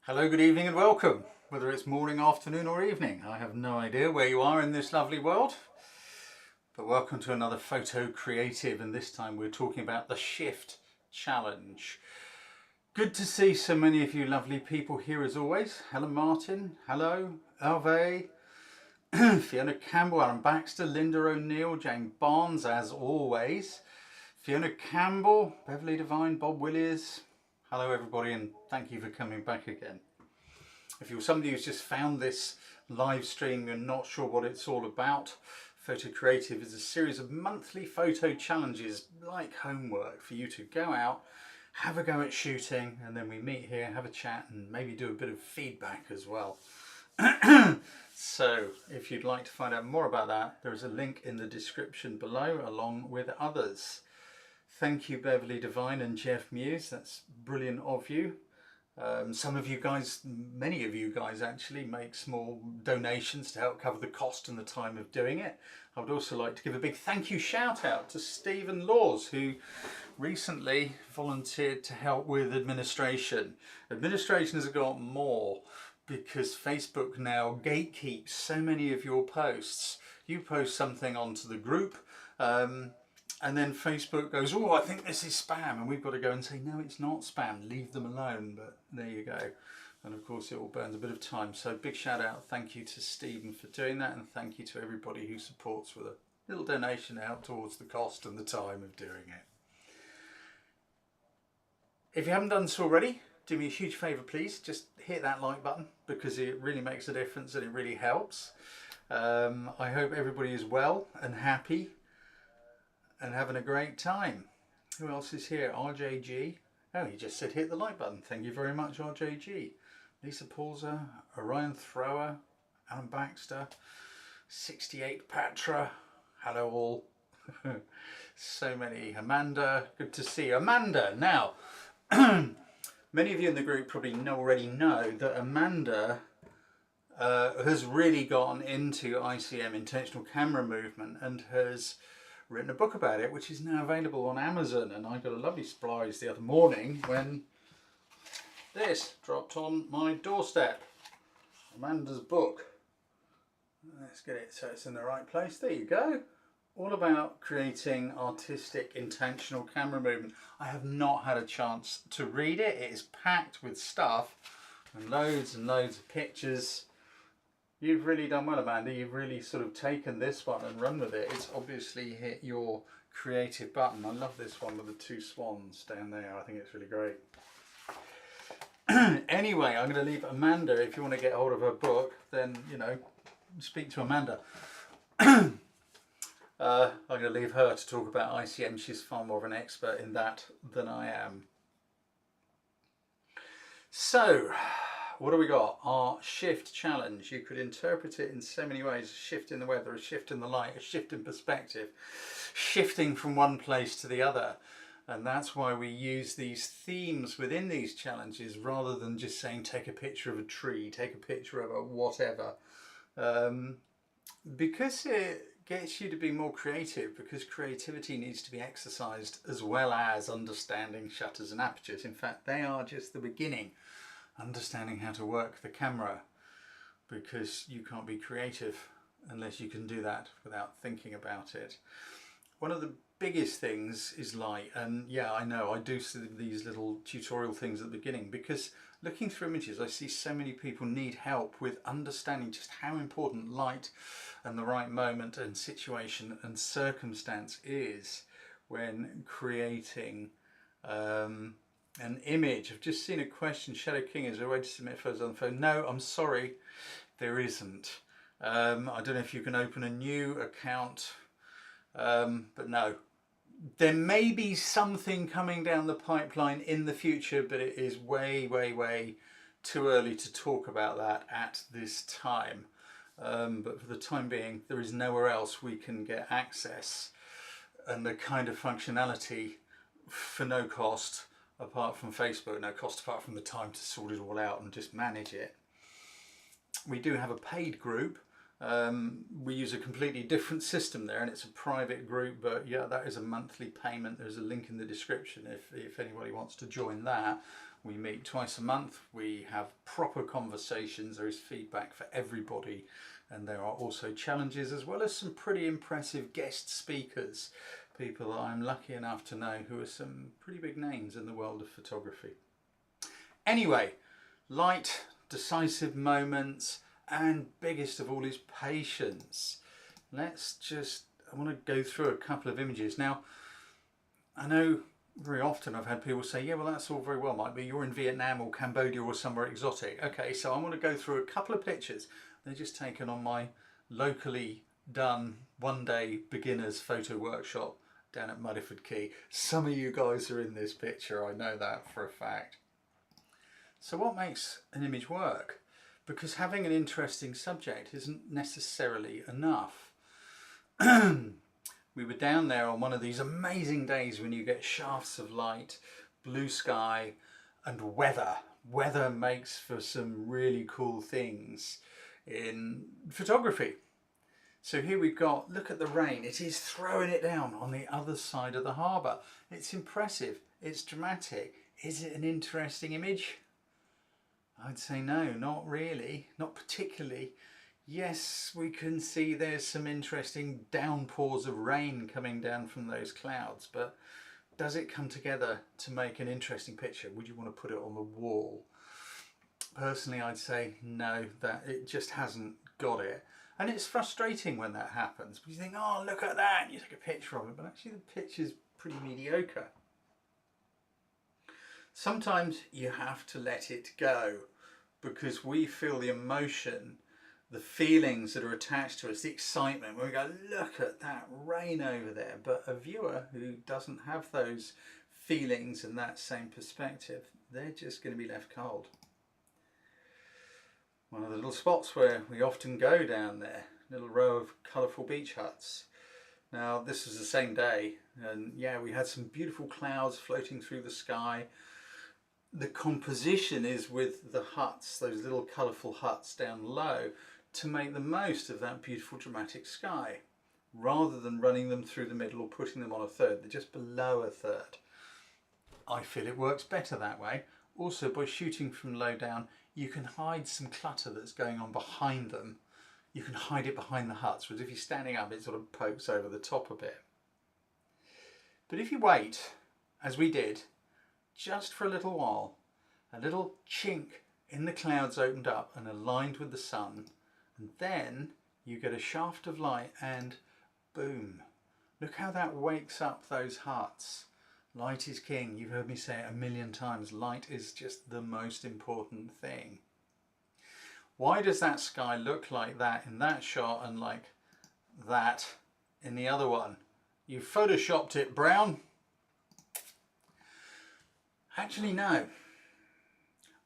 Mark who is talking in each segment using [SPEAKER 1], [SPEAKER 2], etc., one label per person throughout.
[SPEAKER 1] Hello, good evening and welcome. Whether it's morning, afternoon or evening, I have no idea where you are in this lovely world. But welcome to another Photo Creative, and this time we're talking about the Shift Challenge. Good to see so many of you lovely people here as always. Helen Martin, hello, Hervé, Fiona Campbell, Aaron Baxter, Linda O'Neill, Jane Barnes as always, Fiona Campbell, Beverly Devine, Bob Williers. Hello everybody, and thank you for coming back again. If you're somebody who's just found this live stream and not sure what it's all about, Photo Creative is a series of monthly photo challenges like homework for you to go out, have a go at shooting, and then we meet here, have a chat and maybe do a bit of feedback as well. So if you'd like to find out more about that, there is a link in the description below along with others. Thank you Beverly Devine and Jeff Muse, that's brilliant of you. Some of you guys, many of you guys actually make small donations to help cover the cost and the time of doing it. I would also like to give a big thank you shout out to Stephen Laws, who recently volunteered to help with administration. Administration has got more because Facebook now gatekeeps so many of your posts. You post something onto the group, and then Facebook goes, oh, I think this is spam, and we've got to go and say, no, it's not spam, leave them alone. But there you go. And of course it all burns a bit of time. So big shout out, thank you to Stephen for doing that, and thank you to everybody who supports with a little donation out towards the cost and the time of doing it. If you haven't done so already, do me a huge favour please, just hit that like button because it really makes a difference and it really helps. I hope everybody is well and happy and having a great time. Who else is here? RJG. Oh, he just said hit the like button. Thank you very much, RJG. Lisa Paulser, Orion Thrower, Alan Baxter, 68 Patra. Hello all. So many. Amanda, good to see you. Amanda, now, many of you in the group probably already know that Amanda has really gotten into ICM, intentional camera movement, and has written a book about it, which is now available on Amazon. And I got a lovely surprise the other morning when this dropped on my doorstep. Amanda's book. Let's get it so it's in the right place. There you go. All about creating artistic, intentional camera movement. I have not had a chance to read it. It is packed with stuff and loads of pictures. You've really done well, Amanda. You've really sort of taken this one and run with it. It's obviously hit your creative button. I love this one with the two swans down there. I think it's really great. Anyway, I'm going to leave Amanda. If you want to get hold of her book, then, you know, speak to Amanda. I'm going to leave her to talk about ICM. She's far more of an expert in that than I am. So, what do we got? Our shift challenge. You could interpret it in so many ways. A shift in the weather, a shift in the light, a shift in perspective, shifting from one place to the other. And that's why we use these themes within these challenges rather than just saying take a picture of a tree, take a picture of a whatever. Because it gets you to be more creative, because creativity needs to be exercised as well as understanding shutters and apertures. In fact, they are just the beginning. Understanding how to work the camera, because you can't be creative unless you can do that without thinking about it. One of the biggest things is light, and yeah, I know I do see these little tutorial things at the beginning because looking through images I see so many people need help with understanding just how important light and the right moment and situation and circumstance is when creating an image. I've just seen a question. Shadow King, is there a way to submit photos on the phone? No, I'm sorry, there isn't. I don't know if you can open a new account, but no. There may be something coming down the pipeline in the future, but it is way, way, way too early to talk about that at this time. But for the time being, there is nowhere else we can get access and the kind of functionality for no cost apart from Facebook, no cost apart from the time to sort it all out and just manage it. We do have a paid group. We use a completely different system there, and it's a private group, but yeah, that is a monthly payment. There's a link in the description if anybody wants to join that. We meet twice a month, we have proper conversations, there is feedback for everybody, and there are also challenges as well as some pretty impressive guest speakers, people that I'm lucky enough to know who are some pretty big names in the world of photography. Anyway, light, decisive moments, and biggest of all is patience. I want to go through a couple of images. Now, I know very often I've had people say, yeah, well, that's all very well, Mike, but you're in Vietnam or Cambodia or somewhere exotic. Okay, so I want to go through a couple of pictures. They're just taken on my locally done one-day beginners photo workshop down at Muddyford Quay. Some of you guys are in this picture, I know that for a fact. So what makes an image work? Because having an interesting subject isn't necessarily enough. We were down there on one of these amazing days when you get shafts of light, blue sky and weather. Weather makes for some really cool things in photography. So here we've got, look at the rain, it is throwing it down on the other side of the harbour. It's impressive, it's dramatic. Is it an interesting image? I'd say no, not really, not particularly. Yes, we can see there's some interesting downpours of rain coming down from those clouds, but does it come together to make an interesting picture? Would you want to put it on the wall? Personally, I'd say no, that it just hasn't got it. And it's frustrating when that happens, because you think, oh, look at that, and you take a picture of it, but actually the picture's pretty mediocre. Sometimes you have to let it go, because we feel the emotion, the feelings that are attached to us, the excitement, when we go, look at that rain over there. But a viewer who doesn't have those feelings and that same perspective, they're just going to be left cold. One of the little spots where we often go down there, little row of colourful beach huts. Now this was the same day, and yeah, we had some beautiful clouds floating through the sky. The composition is with the huts, those little colourful huts down low, to make the most of that beautiful dramatic sky, rather than running them through the middle or putting them on a third. They're just below a third. I feel it works better that way. Also, by shooting from low down, you can hide some clutter that's going on behind them. You can hide it behind the huts, whereas if you're standing up, it sort of pokes over the top a bit. But if you wait, as we did, just for a little while, a little chink in the clouds opened up and aligned with the sun, and then you get a shaft of light and boom, look how that wakes up those huts. Light is king. You've heard me say it a million times. Light is just the most important thing. Why does that sky look like that in that shot and like that in the other one? You photoshopped it, Browne. Actually, no.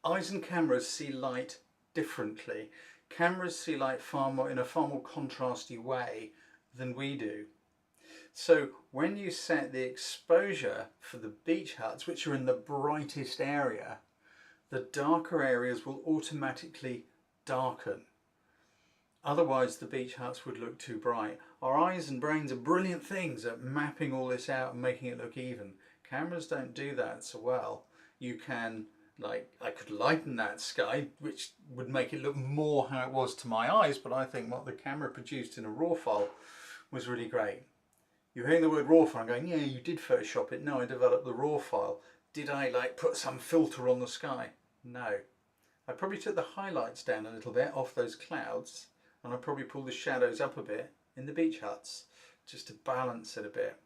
[SPEAKER 1] Eyes and cameras see light differently. Cameras see light in a far more contrasty way than we do. So when you set the exposure for the beach huts, which are in the brightest area, the darker areas will automatically darken. Otherwise the beach huts would look too bright. Our eyes and brains are brilliant things at mapping all this out and making it look even. Cameras don't do that so well. You can, like, I could lighten that sky, which would make it look more how it was to my eyes, but I think what the camera produced in a RAW file was really great. You're hearing the word RAW file and going, yeah, you did Photoshop it. No, I developed the RAW file. Did I like put some filter on the sky? No. I probably took the highlights down a little bit off those clouds, and I probably pulled the shadows up a bit in the beach huts just to balance it a bit.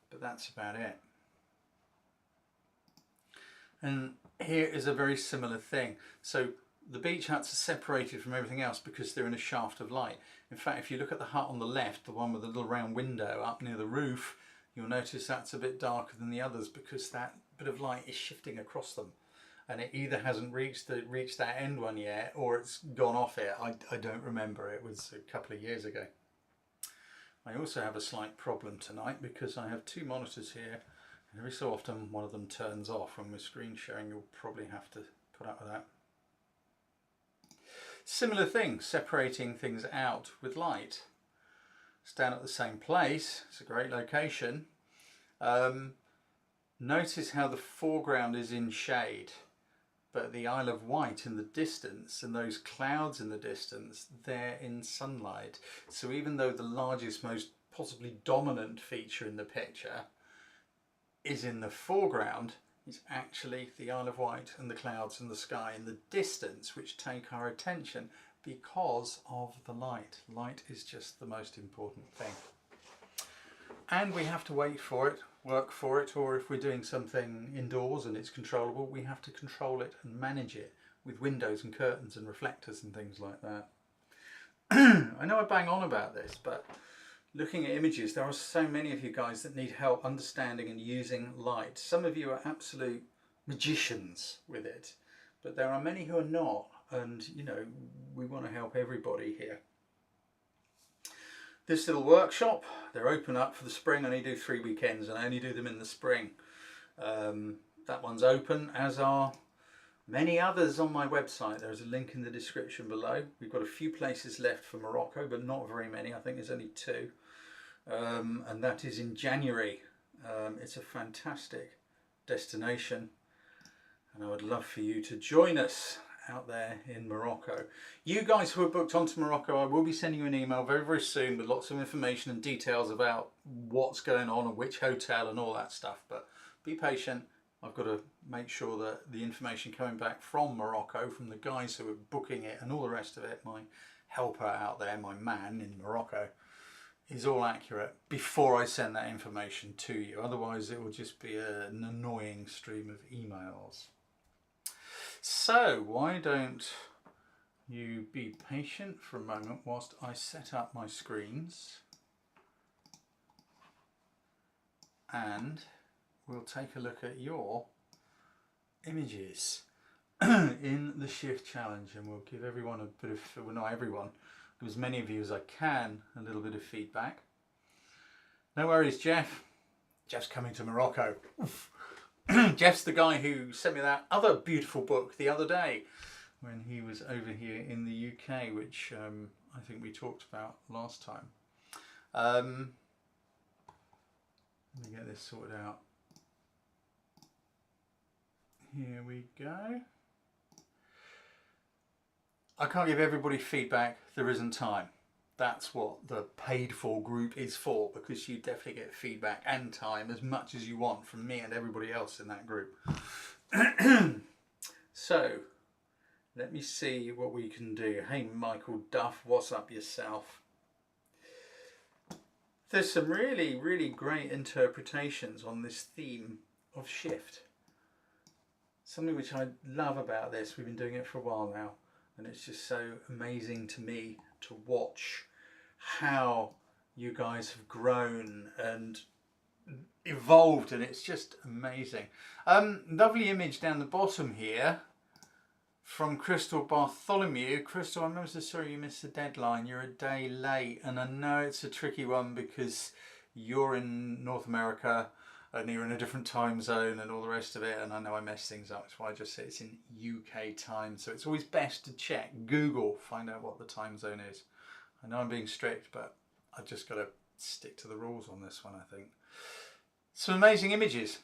[SPEAKER 1] But that's about it. And here is a very similar thing. So the beach huts are separated from everything else because they're in a shaft of light. In fact, if you look at the hut on the left, the one with the little round window up near the roof, you'll notice that's a bit darker than the others because that bit of light is shifting across them. And it either hasn't reached that end one yet, or it's gone off it. I don't remember, it was a couple of years ago. I also have a slight problem tonight because I have two monitors here, and every so often one of them turns off. When we're screen sharing, you'll probably have to put up with that. Similar thing, separating things out with light. It's down at the same place, it's a great location. Notice how the foreground is in shade. but the Isle of Wight in the distance and those clouds in the distance, they're in sunlight. So even though the largest, most possibly dominant feature in the picture is in the foreground, it's actually the Isle of Wight and the clouds and the sky in the distance which take our attention because of the light. Light is just the most important thing. And we have to wait for it, work for it, or if we're doing something indoors and it's controllable, we have to control it and manage it with windows and curtains and reflectors and things like that. I know I bang on about this, but looking at images, there are so many of you guys that need help understanding and using light. Some of you are absolute magicians with it, but there are many who are not, and you know, we want to help everybody here. This little workshop, they're open up for the spring. I only do 3 weekends and I only do them in the spring. That one's open, as are many others on my website. There's a link in the description below. We've got a few places left for Morocco, but not very many. I think there's only 2. And that is in January. It's a fantastic destination and I would love for you to join us out there in Morocco. You guys who are booked onto Morocco, I will be sending you an email very, very soon with lots of information and details about what's going on and which hotel and all that stuff. But be patient. I've got to make sure that the information coming back from Morocco, from the guys who are booking it and all the rest of it, my helper out there, my man in Morocco, is all accurate before I send that information to you. Otherwise it will just be an annoying stream of emails. So why don't you be patient for a moment whilst I set up my screens, and we'll take a look at your images in the Shift Challenge, and we'll give everyone a bit of, well, not everyone, but as many of you as I can, a little bit of feedback. No worries, Jeff. Jeff's coming to Morocco. Oof. Jeff's the guy who sent me that other beautiful book the other day when he was over here in the UK, which I think we talked about last time. Let me get this sorted out. Here we go. I can't give everybody feedback, there isn't time. That's what the paid for group is for, because you definitely get feedback and time as much as you want from me and everybody else in that group. So let me see what we can do. Hey Michael Duff, what's up yourself? There's some really, really great interpretations on this theme of shift. Something which I love about this, we've been doing it for a while now, and it's just so amazing to me to watch how you guys have grown and evolved, and it's just amazing. Lovely image down the bottom here from Crystal Bartholomew. Crystal, I'm so sorry you missed the deadline. You're a day late, and I know it's a tricky one because you're in North America and you're in a different time zone and all the rest of it, and I know I mess things up. That's why I just say it's in UK time. So it's always best to check Google, find out what the time zone is. I know I'm being strict, but I've just got to stick to the rules on this one, I think. Some amazing images.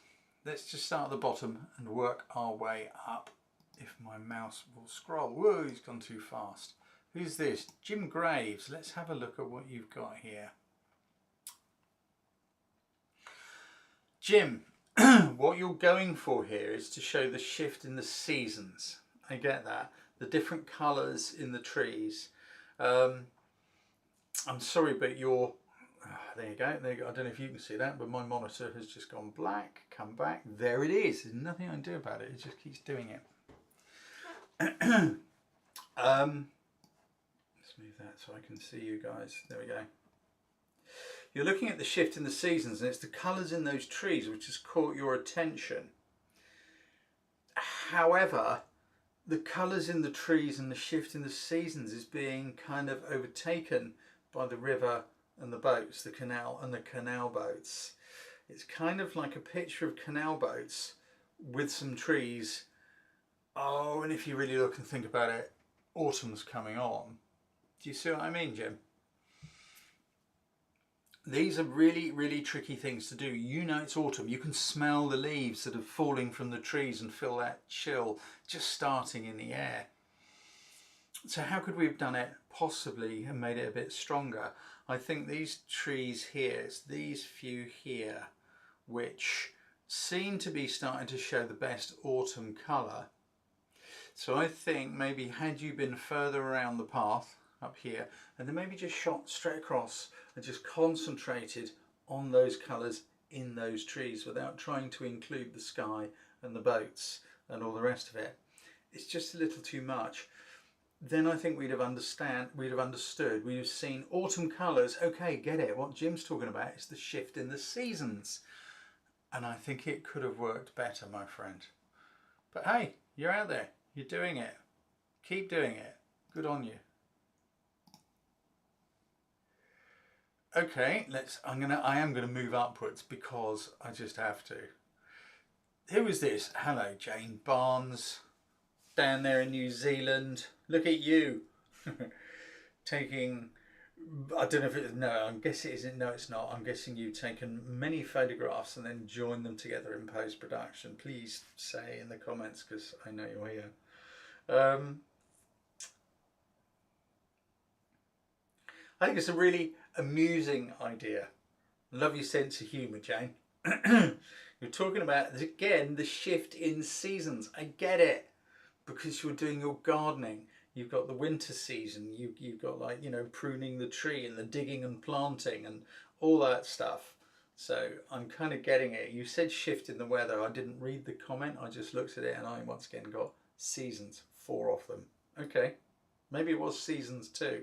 [SPEAKER 1] Let's just start at the bottom and work our way up. If my mouse will scroll. Whoa, he's gone too fast. Who's this? Jim Graves. Let's have a look at what you've got here. Jim, what you're going for here is to show the shift in the seasons. I get that. The different colours in the trees. I'm sorry, but you're... there you go. There you go. I don't know if you can see that, but my monitor has just gone black. Come back. There it is. There's nothing I can do about it. It just keeps doing it. Let's move that so I can see you guys. There we go. You're looking at the shift in the seasons, and it's the colours in those trees which has caught your attention. However, the colours in the trees and the shift in the seasons is being kind of overtaken by the river and the boats, the canal and the canal boats. It's kind of like a picture of canal boats with some trees. Oh, and if you really look and think about it, autumn's coming on. Do you see what I mean, Jim? These are really, really tricky things to do. You know it's autumn. You can smell the leaves that are falling from the trees and feel that chill just starting in the air. So how could we have done it possibly and made it a bit stronger? I think these trees here, it's these few here, which seem to be starting to show the best autumn colour. So I think maybe had you been further around the path up here and then maybe just shot straight across and just concentrated on those colours in those trees without trying to include the sky and the boats and all the rest of it. It's just a little too much. Then I think we'd have understood, we'd have seen autumn colours. Okay, get it. What Jim's talking about is the shift in the seasons. And I think it could have worked better, my friend. But hey, you're out there. You're doing it. Keep doing it. Good on you. Okay, I am gonna move upwards because I just have to. Who is this? Hello, Jane Barnes, down there in New Zealand. Look at you, taking. I don't know if it's no. I guess it isn't. No, it's not. I'm guessing you've taken many photographs and then joined them together in post production. Please say in the comments because I know you're here. I think it's a really amusing idea. Love your sense of humour, Jane. You're talking about, again, the shift in seasons. I get it, because you're doing your gardening. You've got the winter season. You've got, like, you know, pruning the tree and the digging and planting and all that stuff. So I'm kind of getting it. You said shift in the weather. I didn't read the comment. I just looked at it and I once again got seasons, 4 of them. Okay, maybe it was seasons too,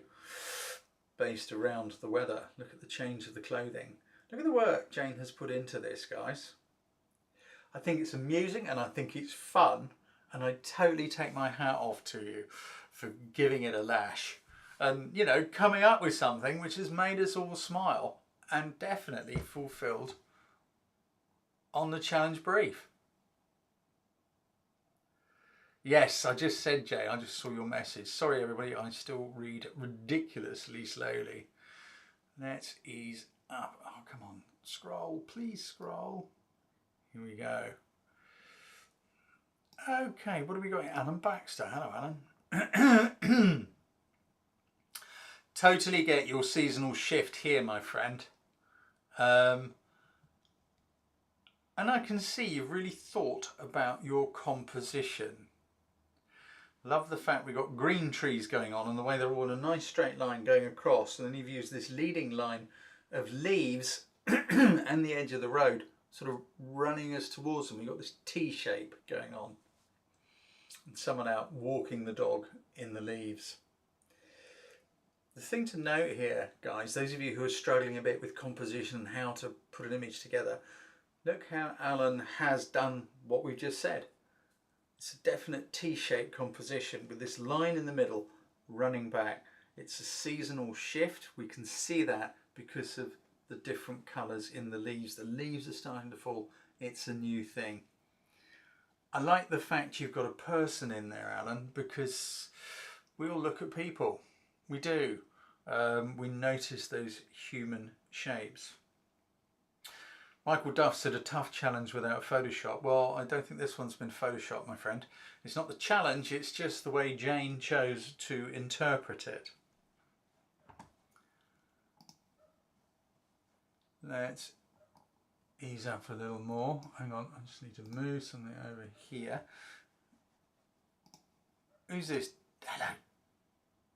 [SPEAKER 1] based around the weather. Look at the change of the clothing. Look at the work Jane has put into this, guys. I think it's amusing and I think it's fun, and I totally take my hat off to you for giving it a lash and, you know, coming up with something which has made us all smile and definitely fulfilled on the challenge brief. Yes, I just said, Jay, I just saw your message. Sorry, everybody, I still read ridiculously slowly. Let's ease up. Oh, come on. Scroll, please scroll. Here we go. Okay, what have we got? Alan Baxter. Hello, Alan. Totally get your seasonal shift here, my friend. And I can see you've really thought about your composition. Love the fact we've got green trees going on and the way they're all in a nice straight line going across, and then you've used this leading line of leaves and the edge of the road sort of running us towards them. We've got this T shape going on and someone out walking the dog in the leaves. The thing to note here, guys, those of you who are struggling a bit with composition and how to put an image together, look how Alan has done what we've just said. It's a definite T-shaped composition with this line in the middle running back. It's a seasonal shift. We can see that because of the different colours in the leaves. The leaves are starting to fall. It's a new thing. I like the fact you've got a person in there, Alan, because we all look at people. We do. We notice those human shapes. Michael Duff said a tough challenge without Photoshop. Well, I don't think this one's been Photoshopped, my friend. It's not the challenge, it's just the way Jane chose to interpret it. Let's ease up a little more. Hang on, I just need to move something over here. Who's this? Hello,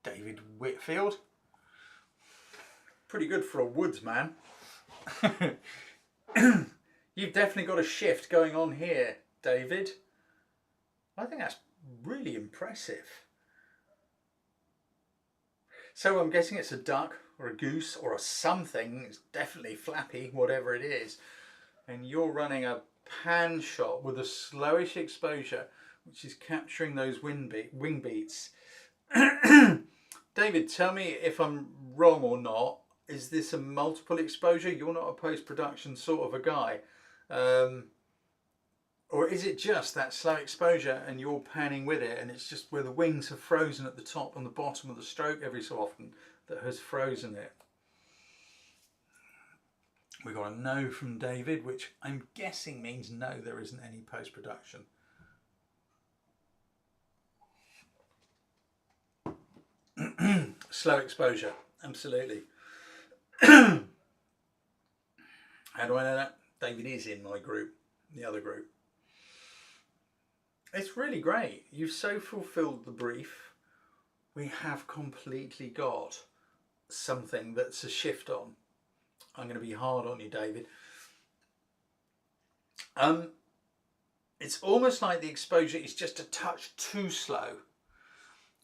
[SPEAKER 1] David Whitfield. Pretty good for a woods man. You've definitely got a shift going on here, David. I think that's really impressive. So I'm guessing it's a duck or a goose or a something. It's definitely flappy, whatever it is. And you're running a pan shot with a slowish exposure, which is capturing those wing beats. David, tell me if I'm wrong or not. Is this a multiple exposure? You're not a post-production sort of a guy. Or is it just that slow exposure and you're panning with it and it's just where the wings have frozen at the top and the bottom of the stroke every so often that has frozen it? We got a no from David, which I'm guessing means no, there isn't any post-production. Slow exposure, absolutely. How do I know that? David is in my group, the other group. It's really great. You've so fulfilled the brief. We have completely got something that's a shift on. I'm going to be hard on you, David. It's almost like the exposure is just a touch too slow.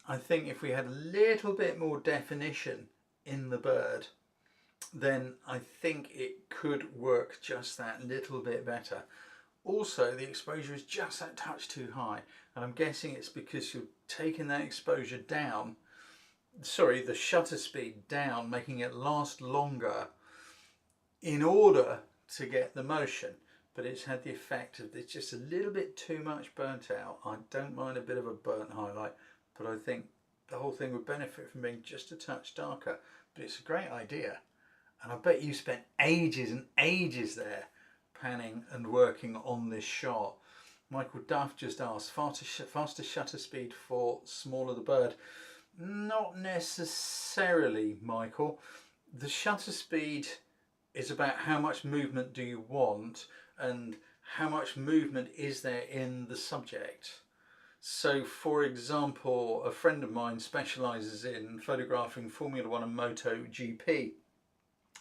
[SPEAKER 1] I think if we had a little bit more definition in the bird, then I think it could work just that little bit better. Also, the exposure is just that touch too high, and I'm guessing it's because you're taking that exposure down, sorry, the shutter speed down, making it last longer in order to get the motion. But it's had the effect of it's just a little bit too much burnt out. I don't mind a bit of a burnt highlight, but I think the whole thing would benefit from being just a touch darker. But it's a great idea, and I bet you spent ages and ages there panning and working on this shot. Michael Duff just asked, faster shutter speed for smaller the bird. Not necessarily, Michael. The shutter speed is about how much movement do you want and how much movement is there in the subject. So, for example, a friend of mine specialises in photographing Formula 1 and MotoGP.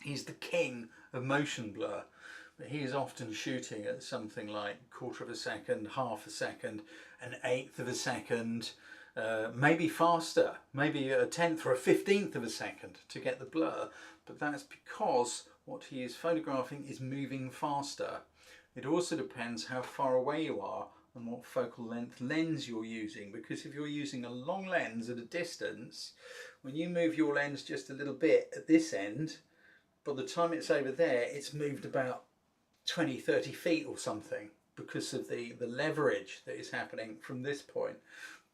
[SPEAKER 1] He's the king of motion blur, but he is often shooting at something like 1/4 of a second, half a second, an 1/8 of a second, maybe faster, maybe a 1/10 or a 15th of a second to get the blur. But that's because what he is photographing is moving faster. It also depends how far away you are and what focal length lens you're using, because if you're using a long lens at a distance, when you move your lens just a little bit at this end, by the time it's over there, it's moved about 20-30 feet or something because of the leverage that is happening from this point.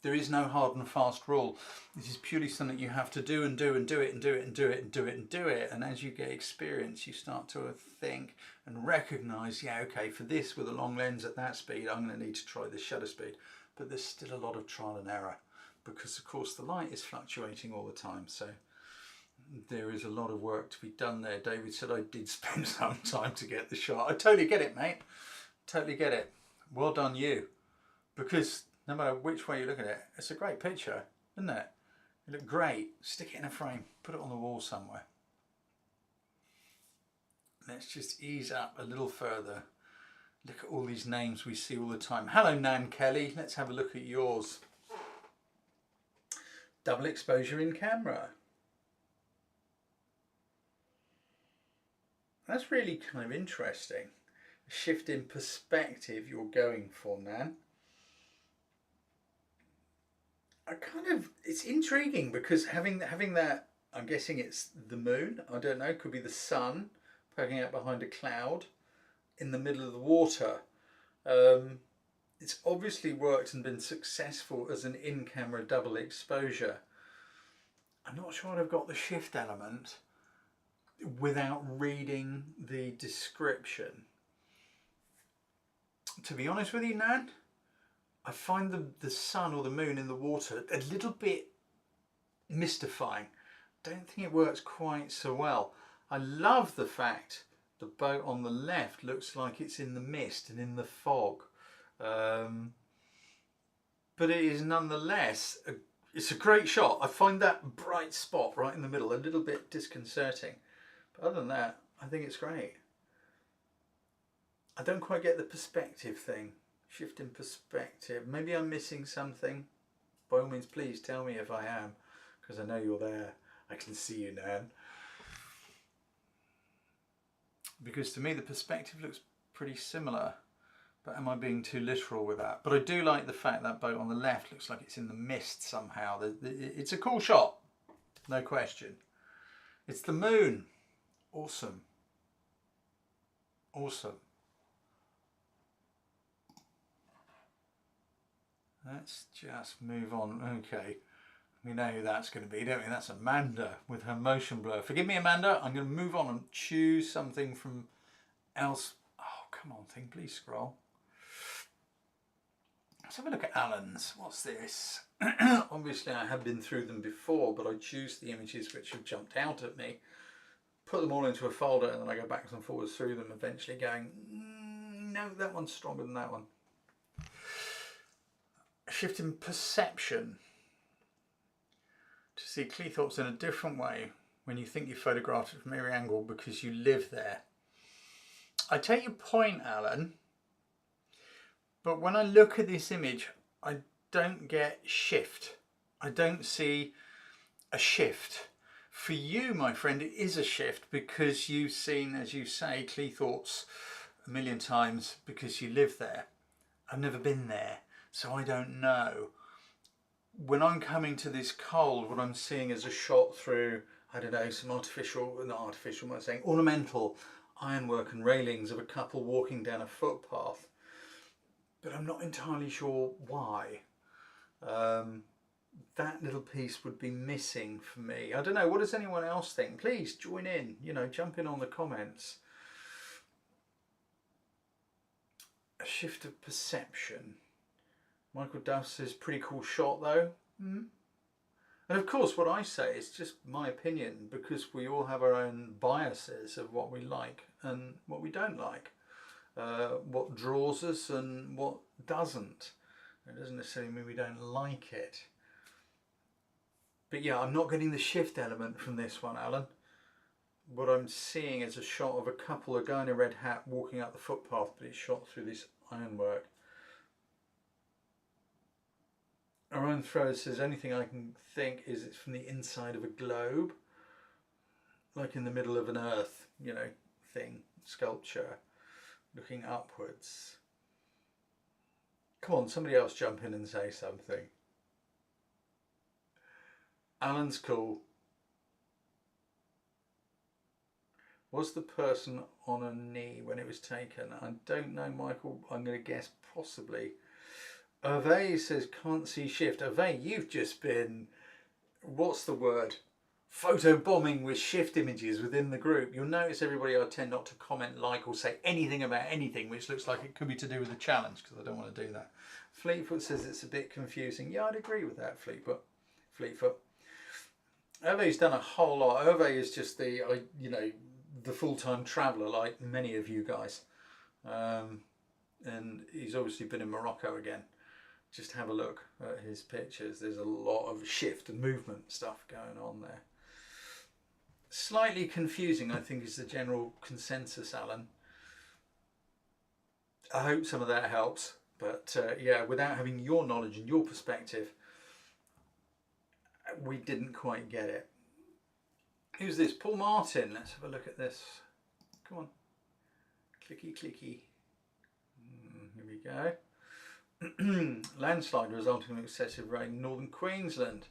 [SPEAKER 1] There is no hard and fast rule. This is purely something you have to do and do and do it and do it and do it and do it and do it. And as you get experience, you start to think and recognise, yeah, okay, for this with a long lens at that speed, I'm going to need to try this shutter speed. But there's still a lot of trial and error because, of course, the light is fluctuating all the time. So there is a lot of work to be done there. David said I did spend some time to get the shot. I totally get it, mate. Totally get it. Well done, you. Because no matter which way you look at it, it's a great picture, isn't it? It looked great. Stick it in a frame, put it on the wall somewhere. Let's just ease up a little further. Look at all these names we see all the time. Hello, Nan Kelly. Let's have a look at yours. Double exposure in camera. That's really kind of interesting. A shift in perspective you're going for, Nan. It's intriguing because having that, I'm guessing it's the moon, I don't know, could be the sun poking out behind a cloud in the middle of the water. It's obviously worked and been successful as an in-camera double exposure. I'm not sure I've got the shift element without reading the description. To be honest with you, Nan, I find the sun or the moon in the water a little bit mystifying. Don't think it works quite so well. I love the fact the boat on the left looks like it's in the mist and in the fog. But it is nonetheless, it's a great shot. I find that bright spot right in the middle a little bit disconcerting. But other than that, I think it's great. I don't quite get the perspective thing. Shift in perspective. Maybe I'm missing something. By all means, please tell me if I am, because I know you're there. I can see you, Nan. Because to me, the perspective looks pretty similar. But am I being too literal with that? But I do like the fact that boat on the left looks like it's in the mist somehow. It's a cool shot, no question. It's the moon. Awesome. Awesome. Let's just move on. Okay. We know who that's going to be, don't we? That's Amanda with her motion blur. Forgive me, Amanda. I'm going to move on and choose something from else. Oh, come on, thing. Please scroll. Let's have a look at Alan's. What's this? Obviously, I have been through them before, but I choose the images which have jumped out at me, put them all into a folder, and then I go backwards and forwards through them, eventually going, no, that one's stronger than that one. A shift in perception. To see Cleethorpes in a different way when you think you photographed it from every angle because you live there. I take your point, Alan, but when I look at this image, I don't get shift. I don't see a shift. For you, my friend, it is a shift because you've seen, as you say, Cleethorpes a million times because you live there. I've never been there, so I don't know. When I'm coming to this cold, what I'm seeing is a shot through, I don't know, some artificial, not artificial, what am I saying, ornamental ironwork and railings of a couple walking down a footpath. But I'm not entirely sure why. That little piece would be missing for me. I don't know, what does anyone else think? Please join in, you know, jump in on the comments. A shift of perception. Michael Duff says, pretty cool shot though. And of course what I say is just my opinion, because we all have our own biases of what we like and what we don't like. What draws us and what doesn't. It doesn't necessarily mean we don't like it. But yeah, I'm not getting the shift element from this one, Alan. What I'm seeing is a shot of a couple, a guy in a red hat walking up the footpath, but it's shot through this ironwork. Aaron Throw says, anything I can think is it's from the inside of a globe, like in the middle of an earth, you know, thing, sculpture, looking upwards. Come on, somebody else jump in and say something. Alan's cool. Was the person on a knee when it was taken? I don't know, Michael. I'm going to guess possibly. Hervé says, can't see shift. Hervé, you've just been, what's the word? Photo bombing with shift images within the group. You'll notice everybody, I tend not to comment, like, or say anything about anything which looks like it could be to do with the challenge, because I don't want to do that. Fleetfoot says it's a bit confusing. Yeah, I'd agree with that, Fleetfoot. Hervé's done a whole lot. Hervé is just the, you know, the full-time traveller, like many of you guys. And he's obviously been in Morocco again. Just have a look at his pictures. There's a lot of shift and movement stuff going on there. Slightly confusing, I think, is the general consensus, Alan. I hope some of that helps. But yeah, without having your knowledge and your perspective, we didn't quite get it. Who's this? Paul Martin. Let's have a look at this. Come on. Clicky, clicky. Here we go. Landslide resulting in excessive rain in northern Queensland.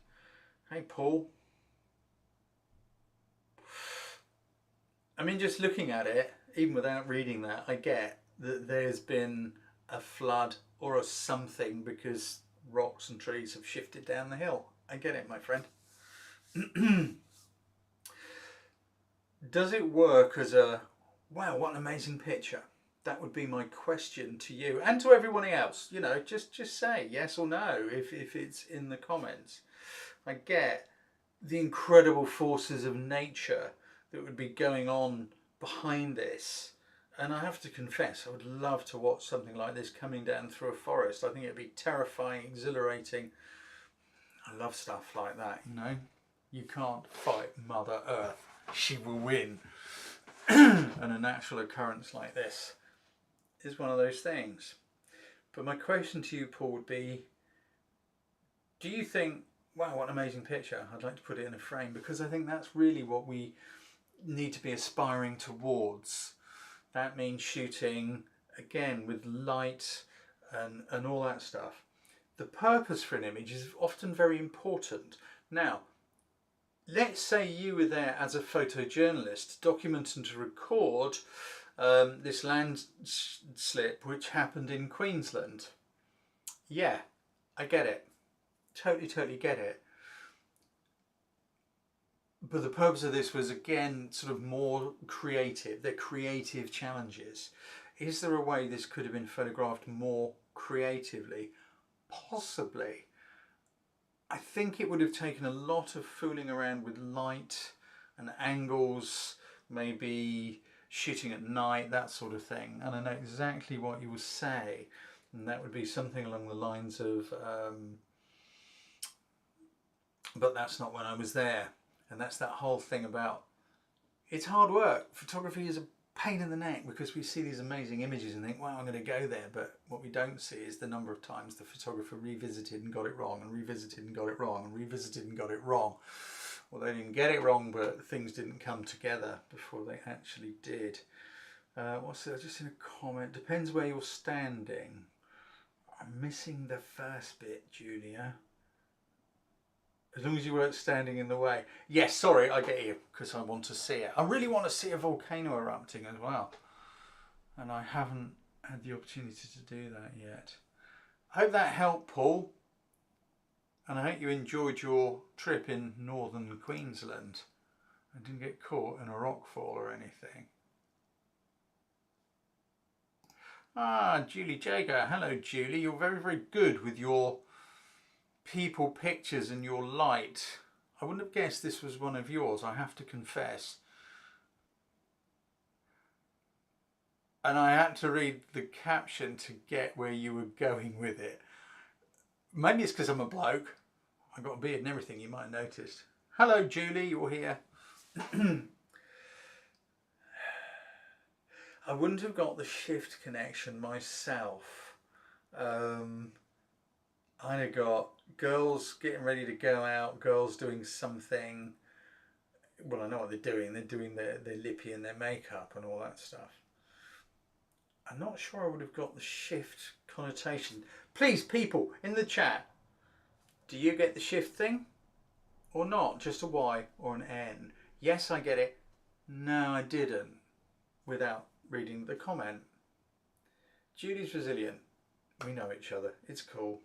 [SPEAKER 1] Hey, Paul. I mean, just looking at it, even without reading that, I get that there's been a flood or a something because rocks and trees have shifted down the hill. I get it, my friend. Does it work as a, wow, what an amazing picture? That would be my question to you and to everybody else. You know, just say yes or no if it's in the comments. I get the incredible forces of nature that would be going on behind this. And I have to confess, I would love to watch something like this coming down through a forest. I think it'd be terrifying, exhilarating. I love stuff like that, you know. You can't fight Mother Earth. She will win. And a natural occurrence like this is one of those things. But my question to you, Paul, would be, do you think, wow, what an amazing picture, I'd like to put it in a frame, because I think that's really what we need to be aspiring towards. That means shooting, again, with light and all that stuff. The purpose for an image is often very important. Now, let's say you were there as a photojournalist, to document and to record this landslip which happened in Queensland. Yeah, I get it. Totally get it. but the purpose of this was, again, sort of more creative. They're creative challenges. Is there a way this could have been photographed more creatively? Possibly. I think it would have taken a lot of fooling around with light and angles, maybe shooting at night, that sort of thing. And I know exactly what you would say, and that would be something along the lines of, but that's not when I was there. And that's that whole thing about, it's hard work. Photography is a pain in the neck because we see these amazing images and think, wow, I'm going to go there. But what we don't see is the number of times the photographer revisited and got it wrong, and revisited and got it wrong, and revisited and got it wrong. Well, they didn't get it wrong, but things didn't come together before they actually did. What's that? Just in a comment. Depends where you're standing. I'm missing the first bit, Julia. As long as you weren't standing in the way. Yes, sorry, I get you, because I want to see it. I really want to see a volcano erupting as well. And I haven't had the opportunity to do that yet. I hope that helped, Paul. And I hope you enjoyed your trip in northern Queensland and didn't get caught in a rockfall or anything. Ah, Julie Jager. Hello, Julie. You're very, very good with your people pictures and your light. I wouldn't have guessed this was one of yours, I have to confess. And I had to read the caption to get where you were going with it. Maybe it's because I'm a bloke. I've got a beard and everything, you might have noticed. Hello, Julie, you're here. I wouldn't have got the shift connection myself. I'd have got girls getting ready to go out, girls doing something. Well, I know what they're doing. They're doing their lippy and their makeup and all that stuff. I'm not sure I would have got the shift connotation. Please, people in the chat, do you get the shift thing or not? Just a Y or an N? Yes, I get it. No, I didn't, without reading the comment. Julie's resilient. We know each other. It's cool.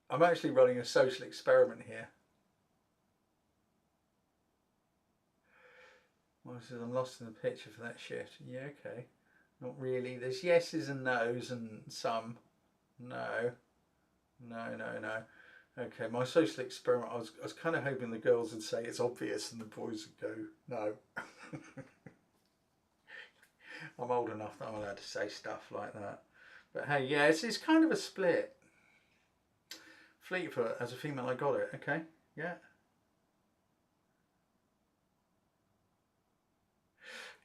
[SPEAKER 1] I'm actually running a social experiment here. Well, says I'm lost in the picture for that shift. Yeah, okay. Not really. There's yeses and nos and some. No. No, no, no. Okay, my social experiment, I was kind of hoping the girls would say it's obvious and the boys would go, no. I'm old enough that I'm allowed to say stuff like that. But hey, yeah, it's kind of a split. Fleetfoot, as a female, I got it. Okay, yeah.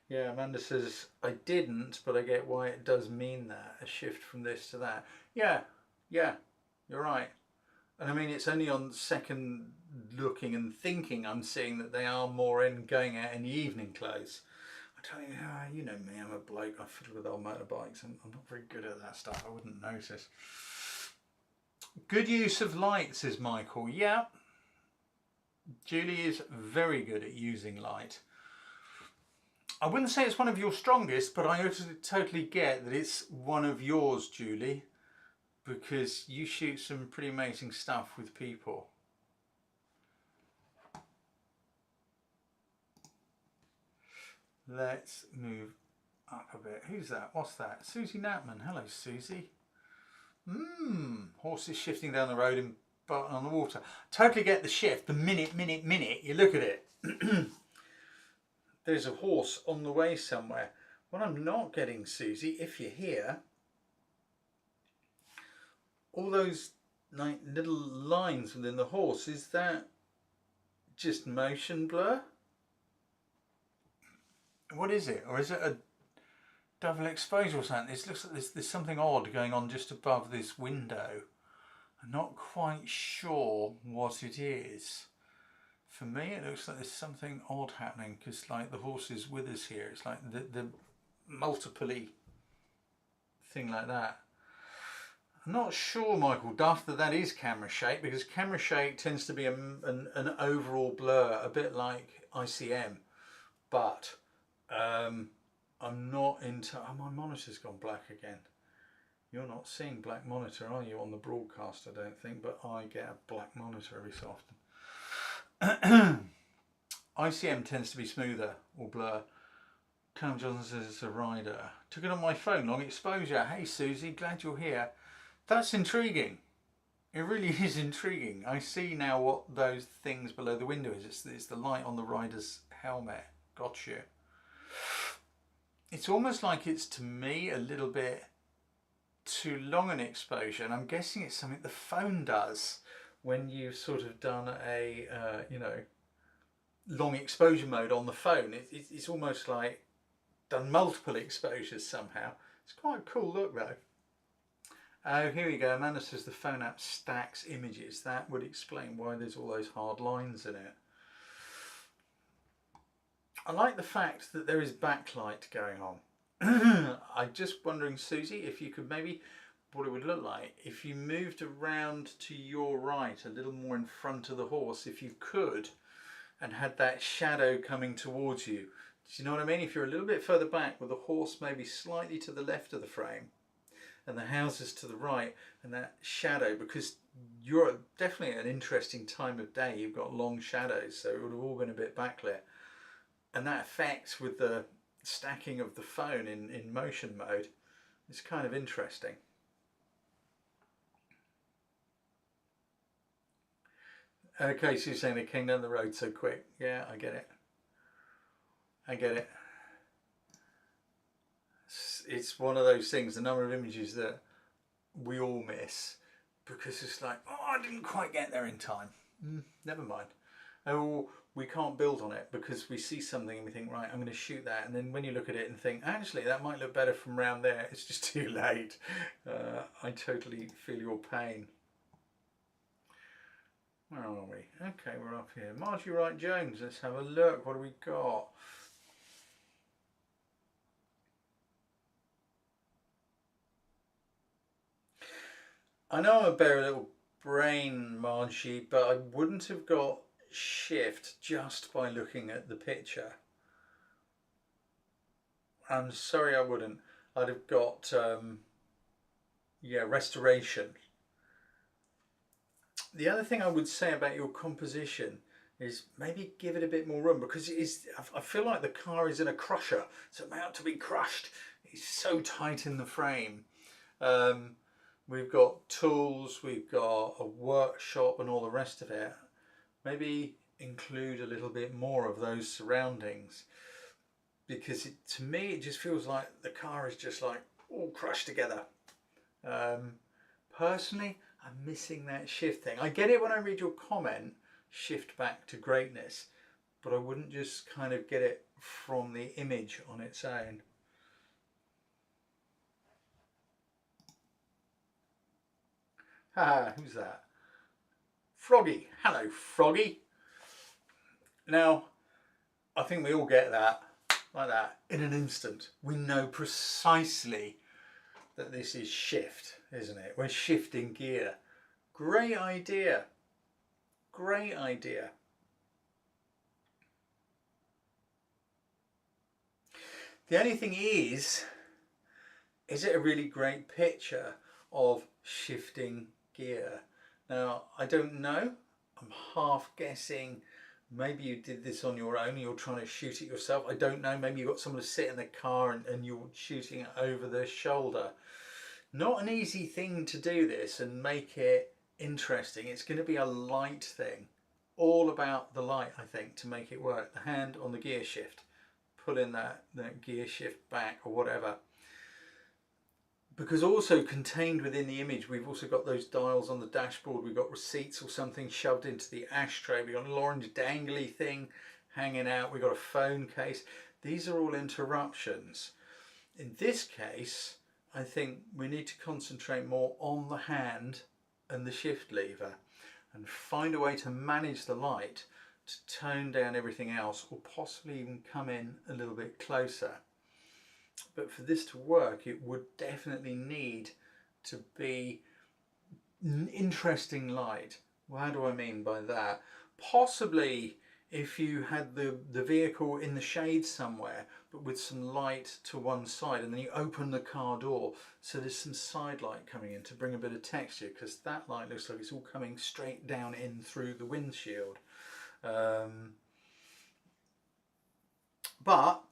[SPEAKER 1] Yeah, Amanda says, I didn't, but I get why it does mean that. A shift from this to that. Yeah, yeah, you're right. And I mean, it's only on second looking and thinking I'm seeing that they are more in going out in the evening clothes. I tell you, you know me, I'm a bloke. I fiddle with old motorbikes. I'm not very good at that stuff. I wouldn't notice. Good use of light, says Michael. Yeah. Julie is very good at using light. I wouldn't say it's one of your strongest, but I totally get that it's one of yours, Julie, because you shoot some pretty amazing stuff with people. Let's move up a bit. Who's that? What's that? Susie Natman. Hello, Susie. Horses shifting down the road and on the water. Totally get the shift. The minute you look at it. There's a horse on the way somewhere. What I'm not getting, Susie, if you're here, all those like little lines within the horse, is that just motion blur? What is it? Or is it a double exposure or something? It looks like there's something odd going on just above this window. I'm not quite sure what it is. For me, it looks like there's something odd happening because, like, the horse is with us here. It's like the multiply thing like that. I'm not sure, Michael Duff, that is camera shake, because camera shake tends to be an overall blur, a bit like ICM. But I'm not into. Oh, my monitor's gone black again. You're not seeing black monitor, are you, on the broadcast? I don't think, but I get a black monitor every so often. ICM tends to be smoother or blur. Callum Johnson says it's a rider. Took it on my phone, long exposure. Hey Susie, glad you're here. That's intriguing. It really is intriguing. I see now what those things below the window is. It's the light on the rider's helmet. Gotcha. It's almost like it's, to me, a little bit too long an exposure, and I'm guessing it's something the phone does when you've sort of done a long exposure mode on the phone. It's almost like done multiple exposures somehow. It's quite a cool look though. Oh, here we go. Amanda says the phone app stacks images. That would explain why there's all those hard lines in it. I like the fact that there is backlight going on. I'm just wondering, Susie, if you could maybe, what it would look like if you moved around to your right a little more in front of the horse, if you could, and had that shadow coming towards you. Do you know what I mean? If you're a little bit further back with the horse maybe slightly to the left of the frame and the houses to the right, and that shadow, because you're definitely at an interesting time of day, you've got long shadows, so it would have all been a bit backlit. And that effect with the stacking of the phone in motion mode is kind of interesting. Okay, so you're saying they came down the road so quick. Yeah, I get it. I get it. It's one of those things, the number of images that we all miss because it's like, oh, I didn't quite get there in time. Never mind. Oh, we can't build on it because we see something and we think, right, I'm going to shoot that. And then when you look at it and think, actually, that might look better from round there, it's just too late. I totally feel your pain. Where are we? Okay, we're up here. Margie Wright Jones, let's have a look. What do we got? I know I'm a bare little brain, Margie, but I wouldn't have got shift just by looking at the picture. I'm sorry, I wouldn't. I'd have got restoration. The other thing I would say about your composition is maybe give it a bit more room, because I feel like the car is in a crusher. It's about to be crushed. It's so tight in the frame. We've got tools, we've got a workshop and all the rest of it. Maybe include a little bit more of those surroundings, because to me it just feels like the car is just like all crushed together. Personally, I'm missing that shift thing. I get it when I read your comment, shift back to greatness, but I wouldn't just kind of get it from the image on its own. Haha, who's that? Froggy. Hello, Froggy. Now, I think we all get that, like that, in an instant. We know precisely that this is shift, isn't it? We're shifting gear. Great idea. Great idea. The only thing is it a really great picture of shifting gear? Now, I don't know. I'm half guessing maybe you did this on your own, you're trying to shoot it yourself. I don't know, maybe you got someone to sit in the car and you're shooting it over their shoulder. Not an easy thing to do this and make it interesting. It's going to be a light thing, all about the light, I think, to make it work. The hand on the gear shift, pulling that gear shift back or whatever. Because also contained within the image, we've also got those dials on the dashboard. We've got receipts or something shoved into the ashtray. We've got an orange dangly thing hanging out. We've got a phone case. These are all interruptions. In this case, I think we need to concentrate more on the hand and the shift lever and find a way to manage the light to tone down everything else, or possibly even come in a little bit closer. But for this to work, it would definitely need to be interesting light. Well, how do I mean by that? Possibly if you had the vehicle in the shade somewhere, but with some light to one side, and then you open the car door, so there's some side light coming in to bring a bit of texture, because that light looks like it's all coming straight down in through the windshield. But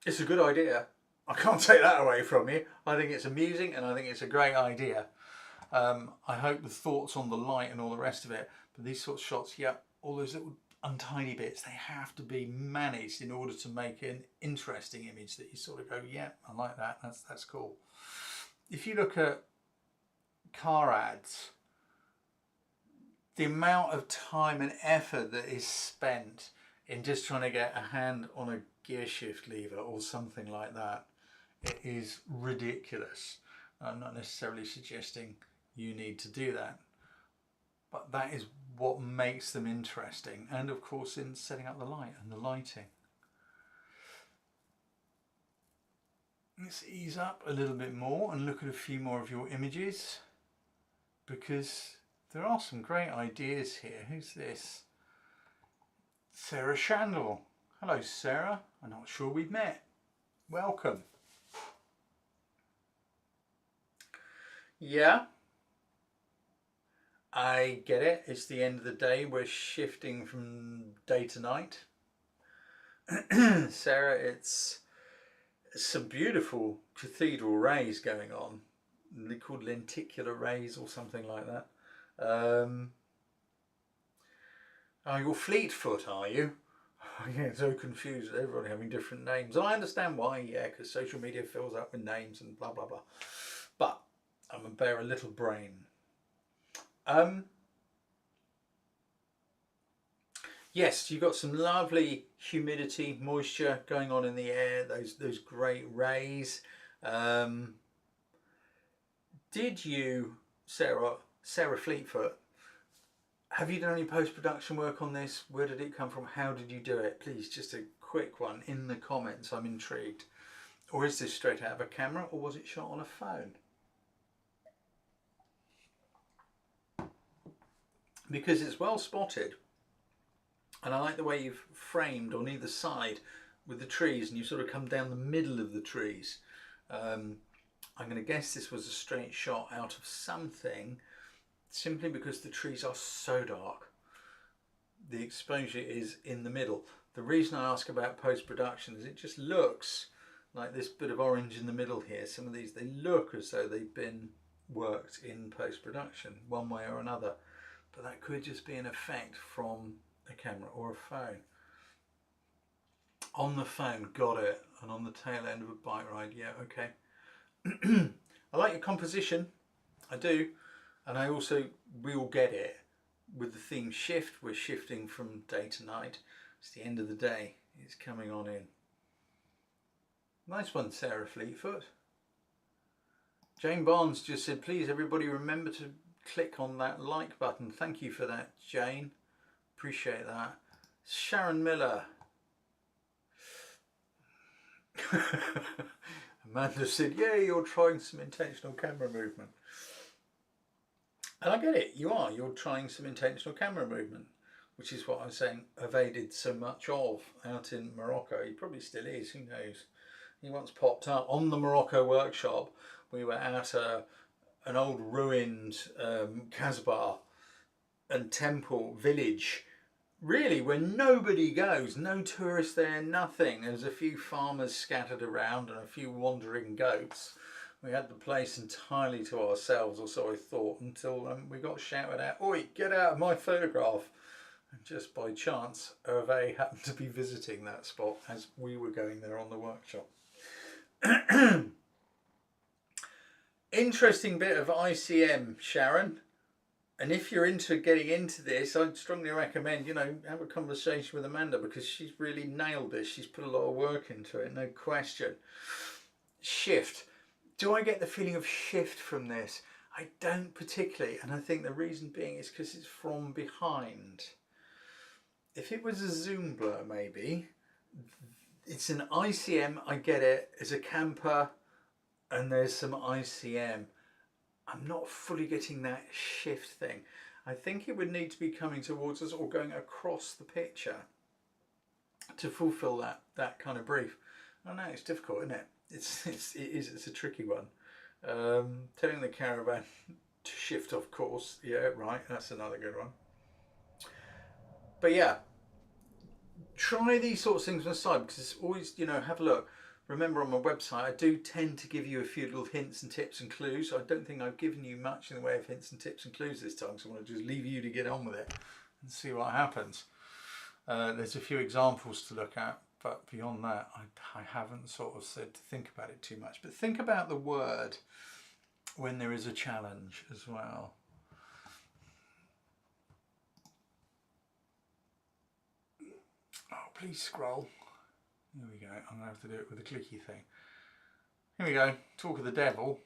[SPEAKER 1] it's a good idea. I can't take that away from you. I think it's amusing and I think it's a great idea. I hope the thoughts on the light and all the rest of it, but these sorts of shots, yeah, all those little untidy bits, they have to be managed in order to make an interesting image that you sort of go, yeah, I like that, that's cool. If you look at car ads, the amount of time and effort that is spent in just trying to get a hand on a gear shift lever or something like that, it is ridiculous. I'm not necessarily suggesting you need to do that, but that is what makes them interesting, and of course in setting up the light and the lighting. Let's ease up a little bit more and look at a few more of your images, because there are some great ideas here. Who's this? Sarah Shandel. Hello Sarah, I'm not sure we've met. Welcome. Yeah, I get it. It's the end of the day. We're shifting from day to night. Sarah, it's some beautiful cathedral rays going on. They're called lenticular rays or something like that. Oh, you're Fleetfoot, are you? I get so confused with everybody having different names. And I understand why, yeah, because social media fills up with names and blah, blah, blah. But I'm a bear a little brain. Yes, you've got some lovely humidity, moisture going on in the air, those great rays. Did you, Sarah Fleetfoot, have you done any post-production work on this? Where did it come from? How did you do it? Please, just a quick one in the comments. I'm intrigued. Or is this straight out of a camera, or was it shot on a phone? Because it's well spotted, and I like the way you've framed on either side with the trees, and you sort of come down the middle of the trees. I'm going to guess this was a straight shot out of something, simply because the trees are so dark. The exposure is in the middle. The reason I ask about post-production is it just looks like this bit of orange in the middle here. Some of these, they look as though they've been worked in post-production one way or another. But that could just be an effect from a camera or a phone. On the phone, got it. And on the tail end of a bike ride, yeah, okay. I like your composition, I do. And I also will get it with the theme shift. We're shifting from day to night. It's the end of the day. It's coming on in. Nice one, Sarah Fleetfoot. Jane Barnes just said, please everybody remember to click on that like button. Thank you for that, Jane. Appreciate that. Sharon Miller. Amanda said, yeah, you're trying some intentional camera movement. And I get it, you're trying some intentional camera movement, which is what I was saying evaded so much of out in Morocco. He probably still is, who knows. He once popped up on the Morocco workshop. We were at an old ruined Casbah and temple village, really, where nobody goes, no tourists there, nothing. There's a few farmers scattered around and a few wandering goats. We had the place entirely to ourselves, or so I thought, until we got shouted out, oi, get out of my photograph. And just by chance, Hervé happened to be visiting that spot as we were going there on the workshop. Interesting bit of ICM, Sharon. And if you're into getting into this, I'd strongly recommend, have a conversation with Amanda, because she's really nailed this. She's put a lot of work into it, no question. Shift. Do I get the feeling of shift from this? I don't particularly, and I think the reason being is because it's from behind. If it was a zoom blur, maybe. It's an ICM, I get it, as a camper, and there's some ICM. I'm not fully getting that shift thing. I think it would need to be coming towards us or going across the picture to fulfill that kind of brief. I know it's difficult, isn't it? It's a tricky one. Telling the caravan to shift off course, yeah, right, that's another good one. But yeah, try these sorts of things on the side, because it's always, you know, have a look. Remember, on my website I do tend to give you a few little hints and tips and clues. I don't think I've given you much in the way of hints and tips and clues this time, so I want to just leave you to get on with it and see what happens. There's a few examples to look at, but beyond that I haven't sort of said to think about it too much. But think about the word when there is a challenge as well. Oh, please scroll. Here we go. I'm going to have to do it with a clicky thing. Here we go. Talk of the devil.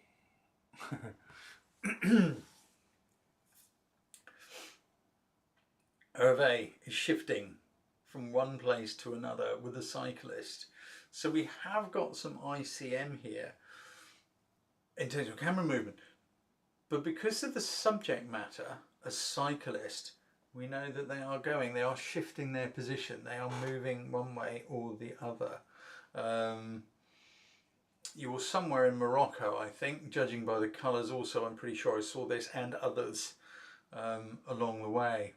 [SPEAKER 1] Hervé is shifting from one place to another with a cyclist. So we have got some ICM here in terms of camera movement. But because of the subject matter, a cyclist, we know that they are shifting their position. They are moving one way or the other. You were somewhere in Morocco, I think, judging by the colours. Also, I'm pretty sure I saw this and others along the way.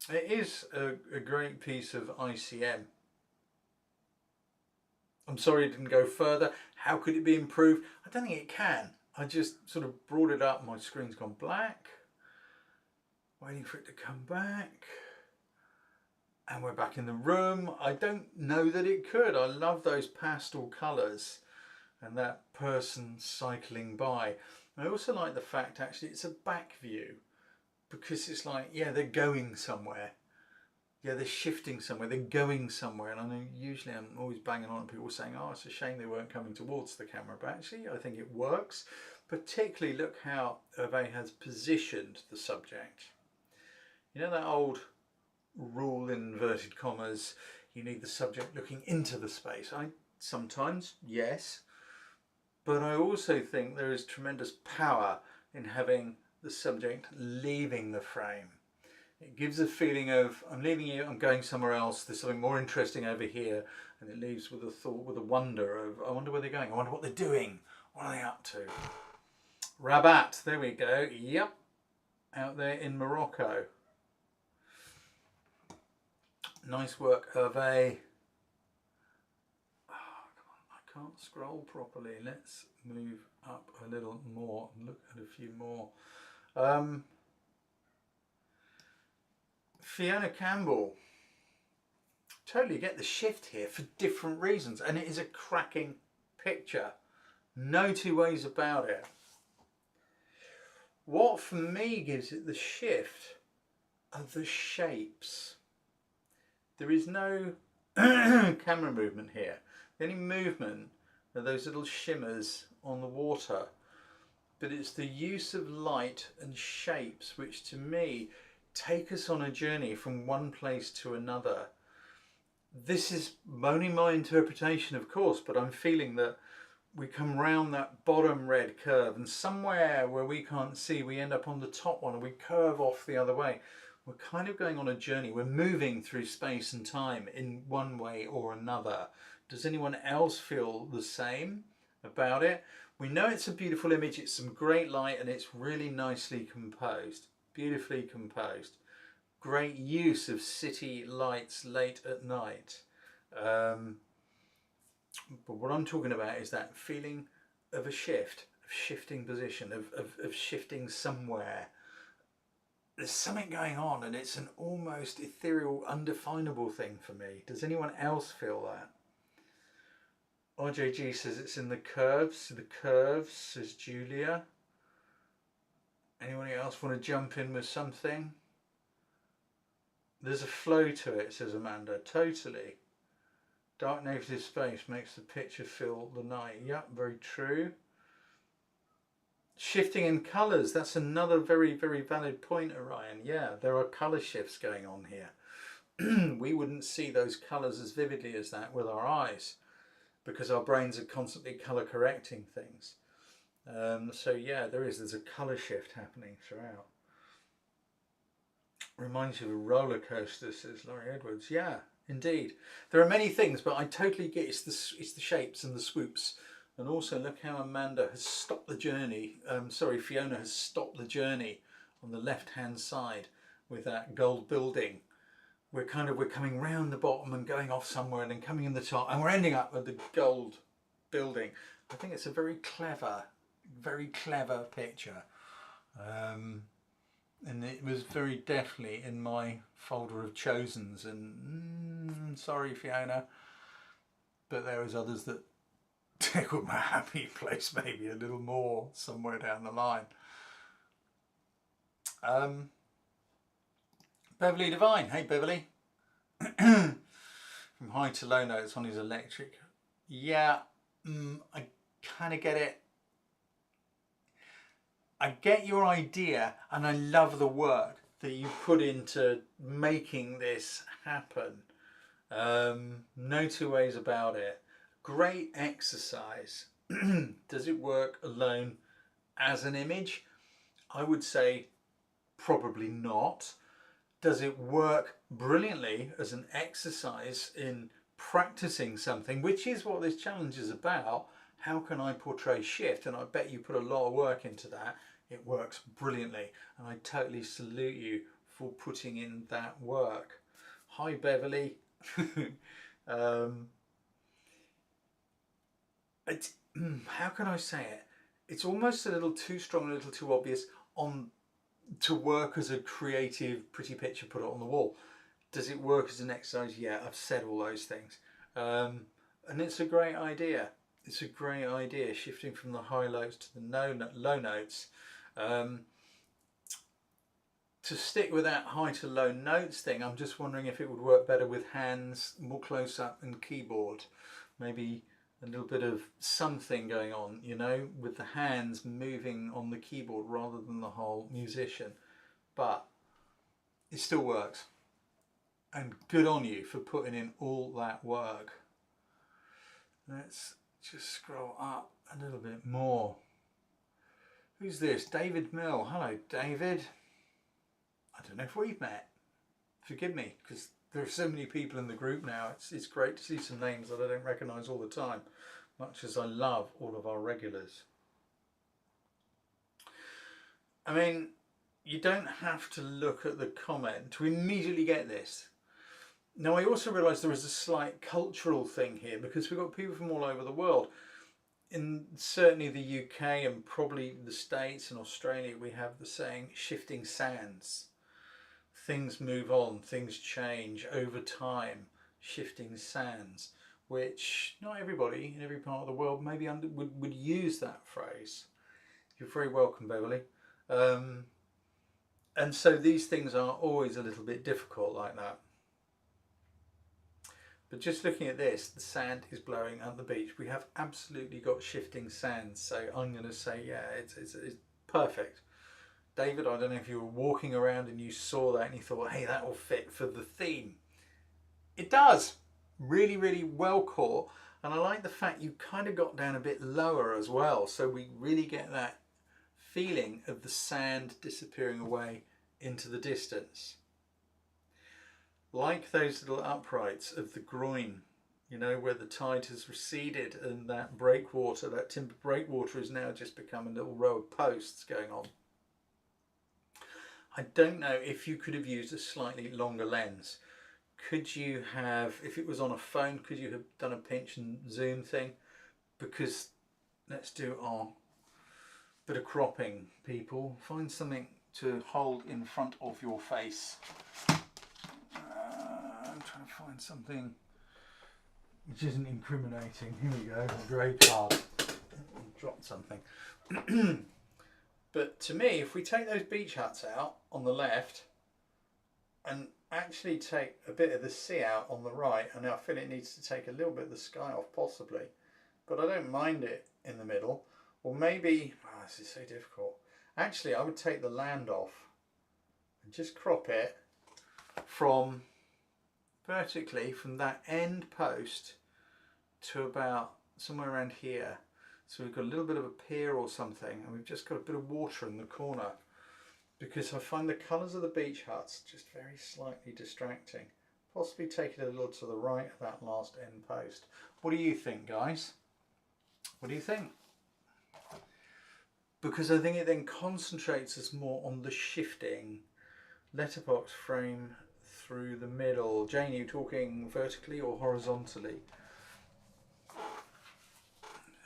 [SPEAKER 1] It is a great piece of ICM. I'm sorry it didn't go further. How could it be improved? I don't think it can. I just sort of brought it up. My screen's gone black. Waiting for it to come back. And we're back in the room. I don't know that it could. I love those pastel colours and that person cycling by. I also like the fact actually it's a back view, because it's like, yeah, they're going somewhere. Yeah, they're shifting somewhere, they're going somewhere. And I know usually I'm always banging on at people saying, oh, it's a shame they weren't coming towards the camera. But actually, I think it works. Particularly look how Hervé has positioned the subject. You know that old rule in inverted commas, you need the subject looking into the space. Sometimes, yes. But I also think there is tremendous power in having the subject leaving the frame. It gives a feeling of, I'm leaving you, I'm going somewhere else, there's something more interesting over here, and it leaves with a thought, with a wonder of, I wonder where they're going, I wonder what they're doing, what are they up to? Rabat, there we go, yep, out there in Morocco. Nice work, Hervé. Oh, come on, I can't scroll properly. Let's move up a little more and look at a few more. Fiona Campbell. Totally get the shift here for different reasons, and it is a cracking picture. No two ways about it. What for me gives it the shift are the shapes. There is no camera movement here. The only movement are those little shimmers on the water. But it's the use of light and shapes which to me take us on a journey from one place to another. This is only my interpretation, of course, but I'm feeling that we come round that bottom red curve, and somewhere where we can't see, we end up on the top one and we curve off the other way. We're kind of going on a journey. We're moving through space and time in one way or another. Does anyone else feel the same about it? We know it's a beautiful image, it's some great light, and it's really nicely composed, beautifully composed. Great use of city lights late at night. But what I'm talking about is that feeling of a shift, of shifting position, of shifting somewhere. There's something going on, and it's an almost ethereal, undefinable thing for me. Does anyone else feel that? RJG says it's in the curves. The curves, says Julia. Anyone else want to jump in with something? There's a flow to it, says Amanda. Totally. Dark negative space makes the picture feel the night. Yep, very true. Shifting in colours, that's another very, very valid point, Orion. Yeah, there are colour shifts going on here. We wouldn't see those colours as vividly as that with our eyes, because our brains are constantly colour correcting things. So yeah, there's a colour shift happening throughout. Reminds you of a roller coaster, says Laurie Edwards. Yeah, indeed. There are many things, but I totally get it's the shapes and the swoops. And also look how Amanda has stopped the journey. Fiona has stopped the journey on the left-hand side with that gold building. We're coming round the bottom and going off somewhere and then coming in the top, and we're ending up with the gold building. I think it's a very clever picture. And it was very definitely in my folder of chosens, and sorry Fiona, but there was others that tickled my happy place maybe a little more somewhere down the line. Beverly Devine, hey Beverly. From high to low notes on his electric. Yeah, I kind of get it. I get your idea, and I love the work that you put into making this happen. No two ways about it. Great exercise. Does it work alone as an image? I would say probably not. Does it work brilliantly as an exercise in practicing something, which is what this challenge is about? How can I portray shift? And I bet you put a lot of work into that. It works brilliantly, and I totally salute you for putting in that work. Hi Beverly. How can I say it? It's almost a little too strong, a little too obvious to work as a creative pretty picture, put it on the wall. Does it work as an exercise? Yeah, I've said all those things. And it's a great idea. It's a great idea, shifting from the high notes to the low notes. To stick with that high to low notes thing, I'm just wondering if it would work better with hands more close up and keyboard. Maybe a little bit of something going on, you know, with the hands moving on the keyboard rather than the whole musician. But it still works. And good on you for putting in all that work. Let's just scroll up a little bit more. Who's this? David Mill. Hello, David. I don't know if we've met. Forgive me, because there are so many people in the group now. It's great to see some names that I don't recognise all the time, much as I love all of our regulars. I mean, you don't have to look at the comment to immediately get this. Now, I also realise there is a slight cultural thing here, because we've got people from all over the world. In certainly the UK and probably the States and Australia, we have the saying shifting sands. Things move on, things change over time, shifting sands, which not everybody in every part of the world maybe would use that phrase. You're very welcome, Beverly. And so these things are always a little bit difficult like that. But just looking at this, the sand is blowing at the beach. We have absolutely got shifting sands. So I'm going to say, yeah, it's perfect. David, I don't know if you were walking around and you saw that and you thought, hey, that will fit for the theme. It does. Really, really well caught. And I like the fact you kind of got down a bit lower as well. So we really get that feeling of the sand disappearing away into the distance. Like those little uprights of the groin, you know, where the tide has receded and that breakwater, that timber breakwater, has now just become a little row of posts going on. I don't know if you could have used a slightly longer lens. Could you have, if it was on a phone, could you have done a pinch and zoom thing? Because let's do our bit of cropping, people. Find something to hold in front of your face. I'm trying to find something which isn't incriminating. Here we go, a grey card. Dropped something. But to me, if we take those beach huts out on the left and actually take a bit of the sea out on the right, and I feel it needs to take a little bit of the sky off possibly, but I don't mind it in the middle. Or maybe, this is so difficult. Actually, I would take the land off and just crop it from vertically from that end post to about somewhere around here. So we've got a little bit of a pier or something, and we've just got a bit of water in the corner. because I find the colours of the beach huts just very slightly distracting. Possibly take it a little to the right of that last end post. What do you think, guys? What do you think? Because I think it then concentrates us more on the shifting letterbox frame through the middle. Jane, are you talking vertically or horizontally?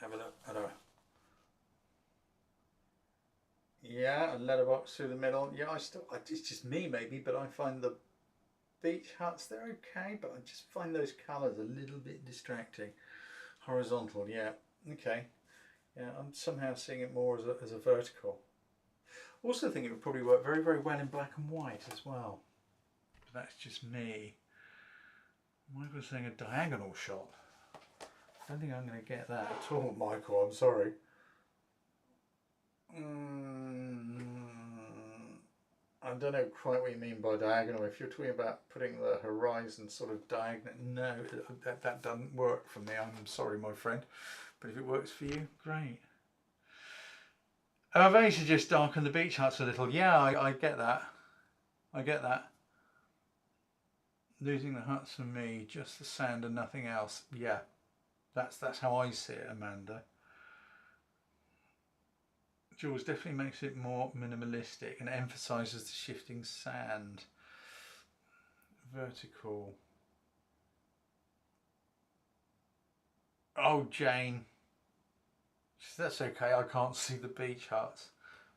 [SPEAKER 1] Have a look. Yeah, a letterbox through the middle. Yeah, it's just me maybe, but I find the beach huts, they're okay, but I just find those colours a little bit distracting. Horizontal, yeah, okay. Yeah, I'm somehow seeing it more as a vertical. Also think it would probably work very, very well in black and white as well. But that's just me. Michael was saying a diagonal shot. I don't think I'm going to get that at all, Michael, I'm sorry. I don't know quite what you mean by diagonal. If you're talking about putting the horizon sort of diagonal, no, that doesn't work for me. I'm sorry, my friend. But if it works for you, great. I've only to just darken the beach huts a little. Yeah, I get that. I get that. Losing the huts for me, just the sand and nothing else. Yeah, that's how I see it, Amanda. Jules definitely makes it more minimalistic and emphasises the shifting sand. Vertical. Oh, Jane. That's okay, I can't see the beach huts.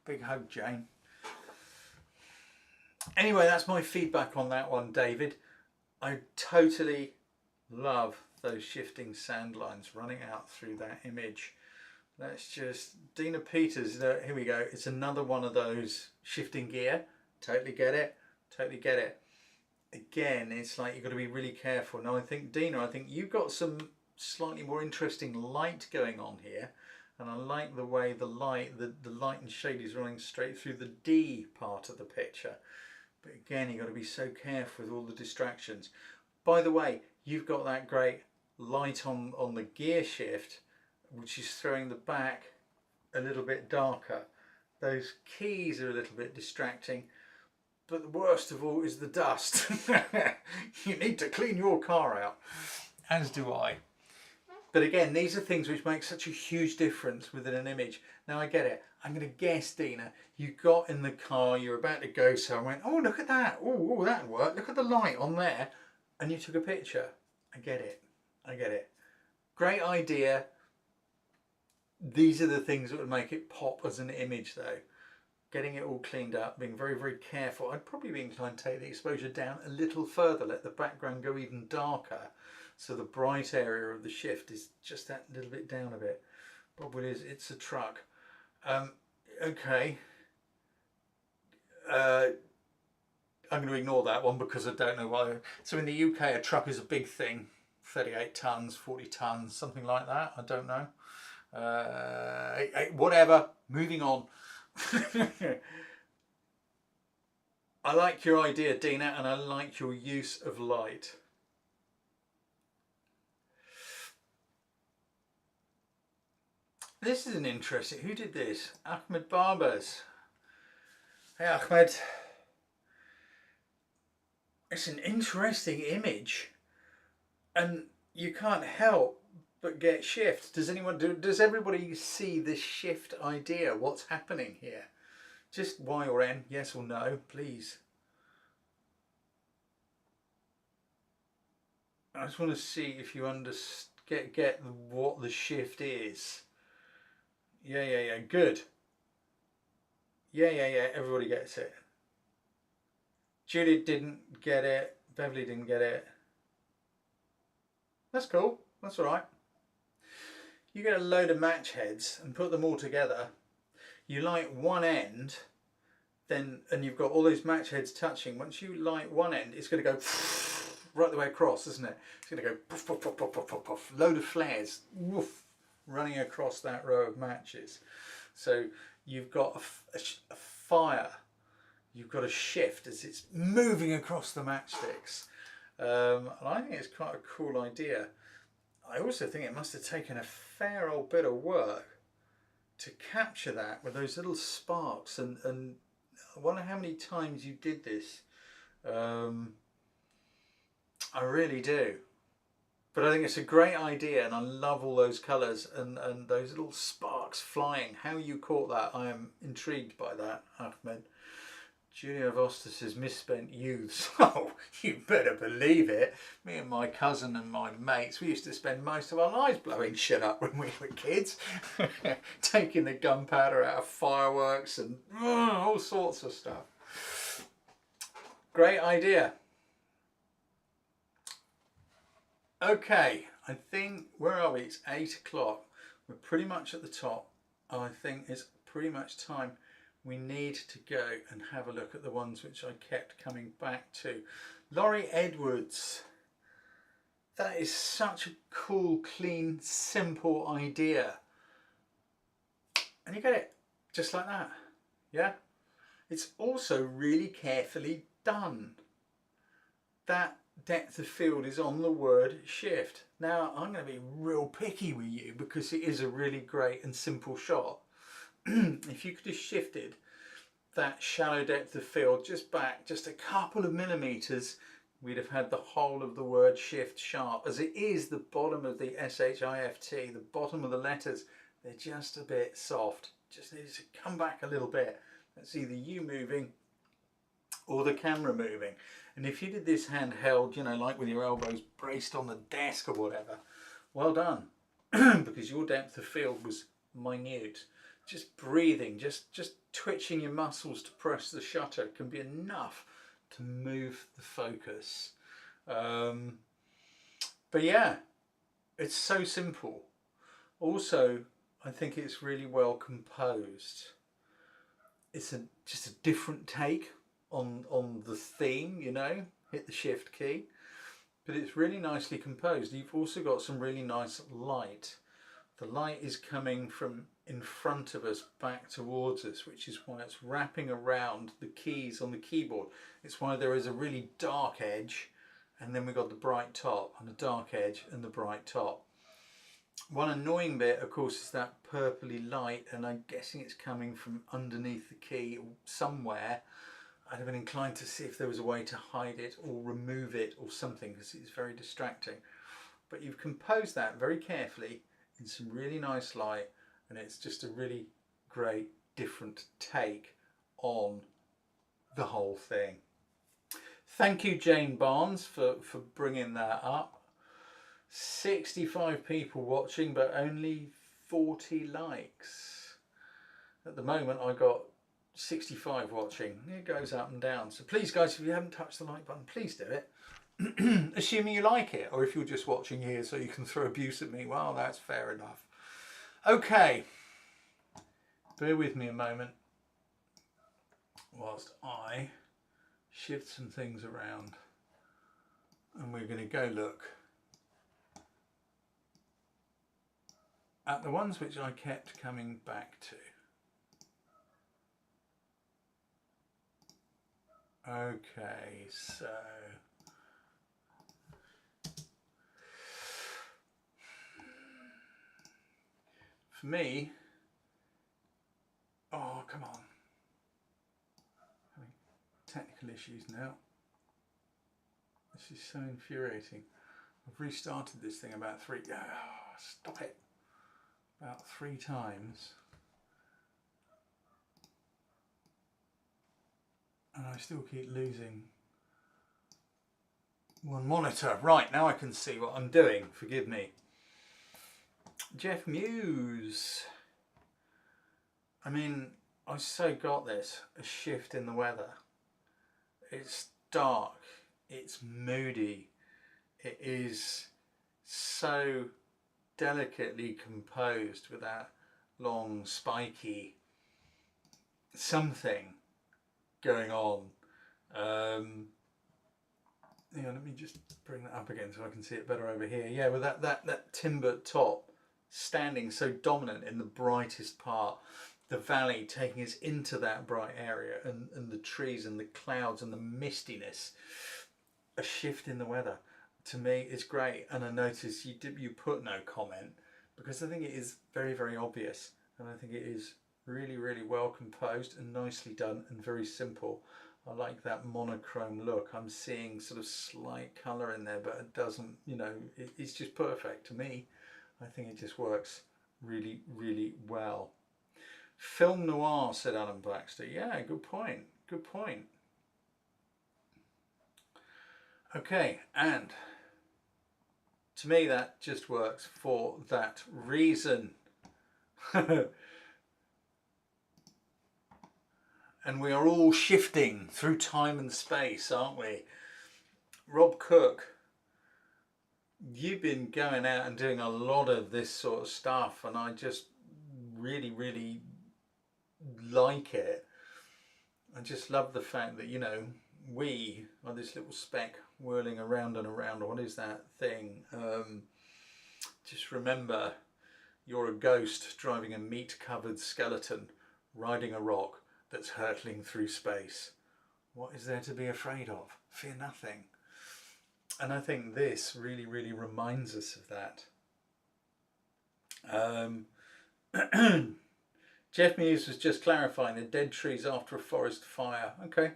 [SPEAKER 1] Big hug, Jane. Anyway, that's my feedback on that one, David. I totally love those shifting sand lines running out through that image. Let's just, Dina Peters, here we go. It's another one of those shifting gear. Totally get it, totally get it. Again, it's like you've got to be really careful. Now I think, Dina, I think you've got some slightly more interesting light going on here. And I like the way the light and shade is running straight through the D part of the picture. But again, you've got to be so careful with all the distractions. By the way, you've got that great light on the gear shift, which is throwing the back a little bit darker. Those keys are a little bit distracting, but the worst of all is the dust. You need to clean your car out, as do I. But again, these are things which make such a huge difference within an image. Now I get it. I'm going to guess, Dina, you got in the car, you're about to go somewhere, and went, oh, look at that. Oh, that'd work. Look at the light on there. And you took a picture. I get it. I get it. Great idea. These are the things that would make it pop as an image though. Getting it all cleaned up, being very, very careful. I'd probably be inclined to take the exposure down a little further, let the background go even darker. So the bright area of the shift is just that little bit down a bit. Problem is, it's a truck. Okay. I'm going to ignore that one because I don't know why. So in the UK, a truck is a big thing. 38 tons, 40 tons, something like that. I don't know. Whatever. Moving on. I like your idea, Dina, and I like your use of light. This is an interesting. Who did this? Ahmed Barbers. Hey, Ahmed. It's an interesting image, and you can't help but get shift. Does everybody see this shift idea? What's happening here? Just Y or N, yes or no, please. I just want to see if you get what the shift is. Yeah, good. Yeah, everybody gets it. Julie didn't get it, Beverly didn't get it. That's cool, that's all right. You get a load of match heads and put them all together. You light one end, and you've got all those match heads touching. Once you light one end, it's going to go right the way across, isn't it? It's going to go puff, puff, puff, puff, puff, puff, puff. Load of flares, woof, running across that row of matches. So you've got a fire, you've got a shift as it's moving across the matchsticks. And I think it's quite a cool idea. I also think it must have taken a fair old bit of work to capture that with those little sparks and I wonder how many times you did this. I really do. But I think it's a great idea, and I love all those colours and those little sparks flying. How you caught that, I am intrigued by that, Ahmed. Julia Voster says misspent youths. Oh, you better believe it. Me and my cousin and my mates, we used to spend most of our lives blowing shit up when we were kids. Taking the gunpowder out of fireworks and all sorts of stuff. Great idea. Okay, I think, where are we? It's 8 o'clock. We're pretty much at the top. I think it's pretty much time. We need to go and have a look at the ones which I kept coming back to. Laurie Edwards. That is such a cool, clean, simple idea. And you get it just like that. Yeah? It's also really carefully done. That depth of field is on the word shift. Now, I'm going to be real picky with you because it is a really great and simple shot. If you could have shifted that shallow depth of field just back just a couple of millimeters, we'd have had the whole of the word shift sharp. As it is, the bottom of the S-H-I-F-T, the bottom of the letters, they're just a bit soft. Just need to come back a little bit. That's either you moving or the camera moving. And if you did this handheld, you know, like with your elbows braced on the desk or whatever, well done. Because your depth of field was minute. Just breathing, just twitching your muscles to press the shutter can be enough to move the focus. But yeah, it's so simple. Also, I think it's really well composed. It's just a different take on the theme, you know, hit the shift key. But it's really nicely composed. You've also got some really nice light. The light is coming from in front of us back towards us, which is why it's wrapping around the keys on the keyboard. It's why there is a really dark edge, and then we've got the bright top, and the dark edge and the bright top. One annoying bit, of course, is that purpley light, and I'm guessing it's coming from underneath the key somewhere. I'd have been inclined to see if there was a way to hide it or remove it or something, because it's very distracting. But you've composed that very carefully in some really nice light, and it's just a really great different take on the whole thing. Thank you, Jane Barnes, for bringing that up. 65 people watching, but only 40 likes. At the moment I got 65 watching. It goes up and down. So please guys, if you haven't touched the like button, please do it. Assuming you like it, or if you're just watching here so you can throw abuse at me, well, that's fair enough. Okay, bear with me a moment whilst I shift some things around, and we're going to go look at the ones which I kept coming back to. Okay, so for me, oh come on, having technical issues now. This is so infuriating. I've restarted this thing about stop it, about 3 times. And I still keep losing one monitor. Right, now I can see what I'm doing. Forgive me. Jeff Muse. I mean, I so got this. A shift in the weather. It's dark. It's moody. It is so delicately composed with that long, spiky something going on. Hang on, let me just bring that up again so I can see it better over here. Yeah, with that timber top standing so dominant in the brightest part, the valley taking us into that bright area, and the trees and the clouds and the mistiness. A shift in the weather, to me, is great. And I noticed you put no comment, because I think it is very, very obvious, and I think it is Really, really well composed and nicely done and very simple. I like that monochrome look. I'm seeing sort of slight colour in there, but it doesn't, you know, it's just perfect to me. I think it just works really, really well. Film noir, said Alan Baxter. Yeah, good point. Good point. Okay, and to me that just works for that reason. And we are all shifting through time and space, aren't we? Rob Cook, you've been going out and doing a lot of this sort of stuff, and I just really, really like it. I just love the fact that, you know, we are this little speck whirling around and around. What is that thing? Just remember, you're a ghost driving a meat-covered skeleton, riding a rock that's hurtling through space. What is there to be afraid of? Fear nothing. And I think this really, really reminds us of that. Jeff Muse was just clarifying the dead trees after a forest fire. Okay.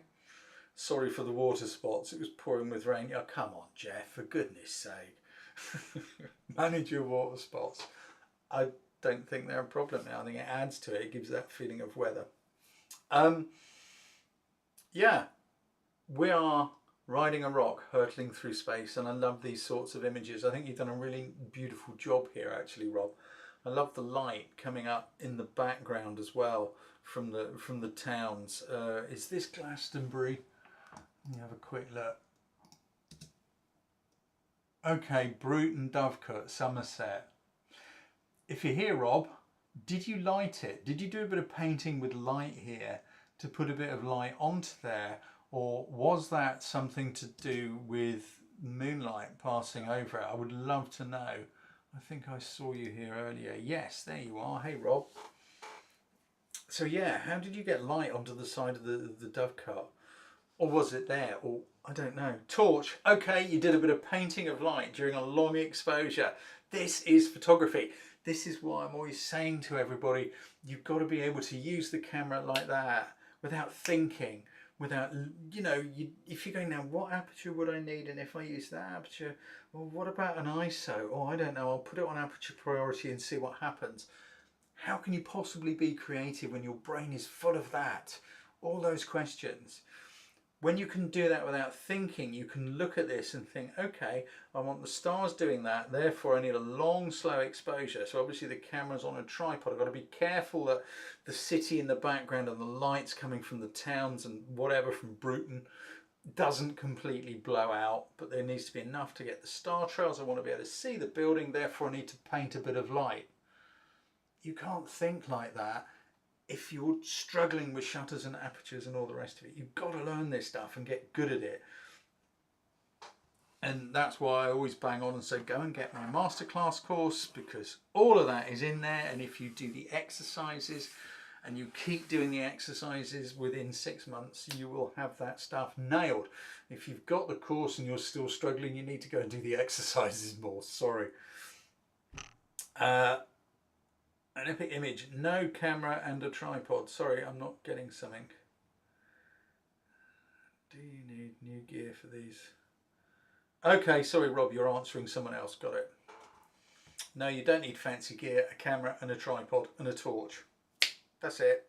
[SPEAKER 1] Sorry for the water spots. It was pouring with rain. Oh, come on, Jeff, for goodness sake. Manage your water spots. I don't think they're a problem now. I think it adds to it. It gives that feeling of weather. Yeah, we are riding a rock, hurtling through space, and I love these sorts of images. I think you've done a really beautiful job here, actually, Rob. I love the light coming up in the background as well from the towns. Is this Glastonbury? Let me have a quick look. Okay, Bruton Dovecote, Somerset. If you're here, Rob, did you light it? Did you do a bit of painting with light here to put a bit of light onto there? Or was that something to do with moonlight passing over it? I would love to know. I think I saw you here earlier. Yes, there you are. Hey, Rob. So yeah, how did you get light onto the side of the dovecot? Or was it there? Or I don't know. Torch. Okay, you did a bit of painting of light during a long exposure. This is photography. This is why I'm always saying to everybody, you've got to be able to use the camera like that without thinking, without, you know, if you're going, now what aperture would I need, and if I use that aperture, well, what about an ISO? Oh, I don't know, I'll put it on aperture priority and see what happens. How can you possibly be creative when your brain is full of that? All those questions. When you can do that without thinking, you can look at this and think, okay, I want the stars doing that, therefore I need a long, slow exposure. So obviously the camera's on a tripod. I've got to be careful that the city in the background and the lights coming from the towns and whatever from Bruton doesn't completely blow out, but there needs to be enough to get the star trails. I want to be able to see the building, therefore I need to paint a bit of light. You can't think like that if you're struggling with shutters and apertures and all the rest of it. You've got to learn this stuff and get good at it. And that's why I always bang on and say, go and get my masterclass course, because all of that is in there. And if you do the exercises and you keep doing the exercises, within 6 months, you will have that stuff nailed. If you've got the course and you're still struggling, you need to go and do the exercises more. Sorry. An epic image, no camera and a tripod. Sorry, I'm not getting something. Do you need new gear for these? Okay, sorry Rob, you're answering someone else, got it. No, you don't need fancy gear, a camera and a tripod and a torch. That's it.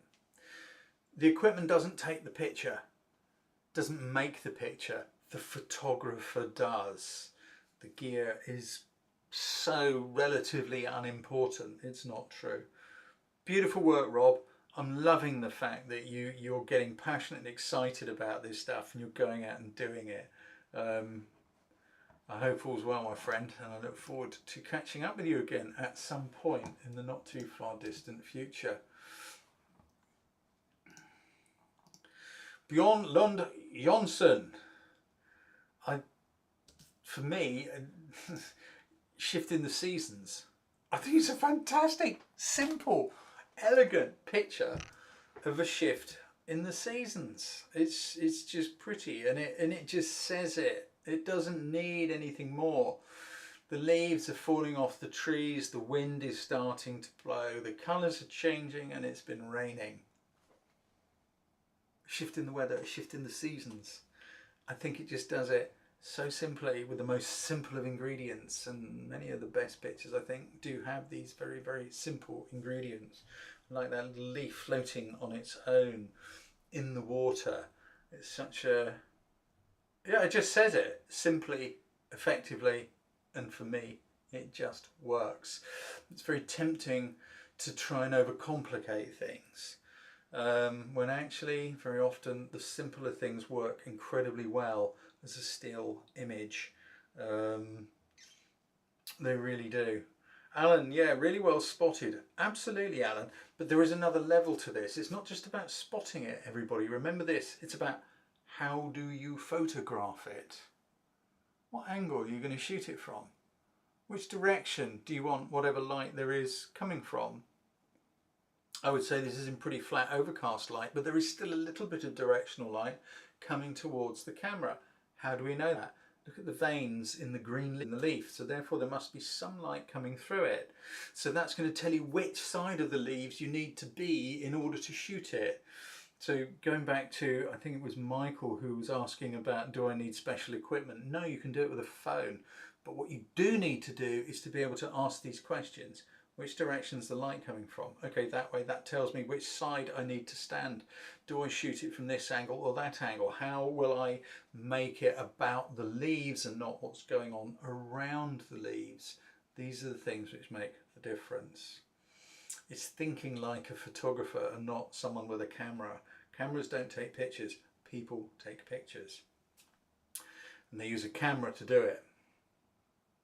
[SPEAKER 1] The equipment doesn't take the picture, doesn't make the picture, the photographer does. The gear is so relatively unimportant. It's not true. Beautiful work, Rob. I'm loving the fact that you're getting passionate and excited about this stuff and you're going out and doing it. I hope all's well, my friend, and I look forward to catching up with you again at some point in the not too far distant future. Bjorn Lund Jonsson. For me, shifting the seasons. I think it's a fantastic, simple, elegant picture of a shift in the seasons. It's just pretty, and it just says it. It doesn't need anything more. The leaves are falling off the trees, the wind is starting to blow, the colours are changing, and it's been raining. Shift in the weather, a shift in the seasons. I think it just does it so simply with the most simple of ingredients, and many of the best pictures I think do have these very, very simple ingredients, like that little leaf floating on its own in the water. It's such a, yeah, it just says it simply, effectively, and for me it just works. It's very tempting to try and overcomplicate things, when actually very often the simpler things work incredibly well as a still image. They really do. Alan, yeah, really well spotted. Absolutely, Alan. But there is another level to this. It's not just about spotting it, everybody. Remember this. It's about how do you photograph it? What angle are you going to shoot it from? Which direction do you want whatever light there is coming from? I would say this is in pretty flat overcast light, but there is still a little bit of directional light coming towards the camera. How do we know that? Look at the veins in the green in the leaf, so therefore there must be some light coming through it. So that's going to tell you which side of the leaves you need to be in order to shoot it. So going back to, I think it was Michael who was asking about, do I need special equipment? No, you can do it with a phone. But what you do need to do is to be able to ask these questions. Which direction's the light coming from? Okay, that way, that tells me which side I need to stand. Do I shoot it from this angle or that angle? How will I make it about the leaves and not what's going on around the leaves? These are the things which make the difference. It's thinking like a photographer and not someone with a camera. Cameras don't take pictures, people take pictures. And they use a camera to do it.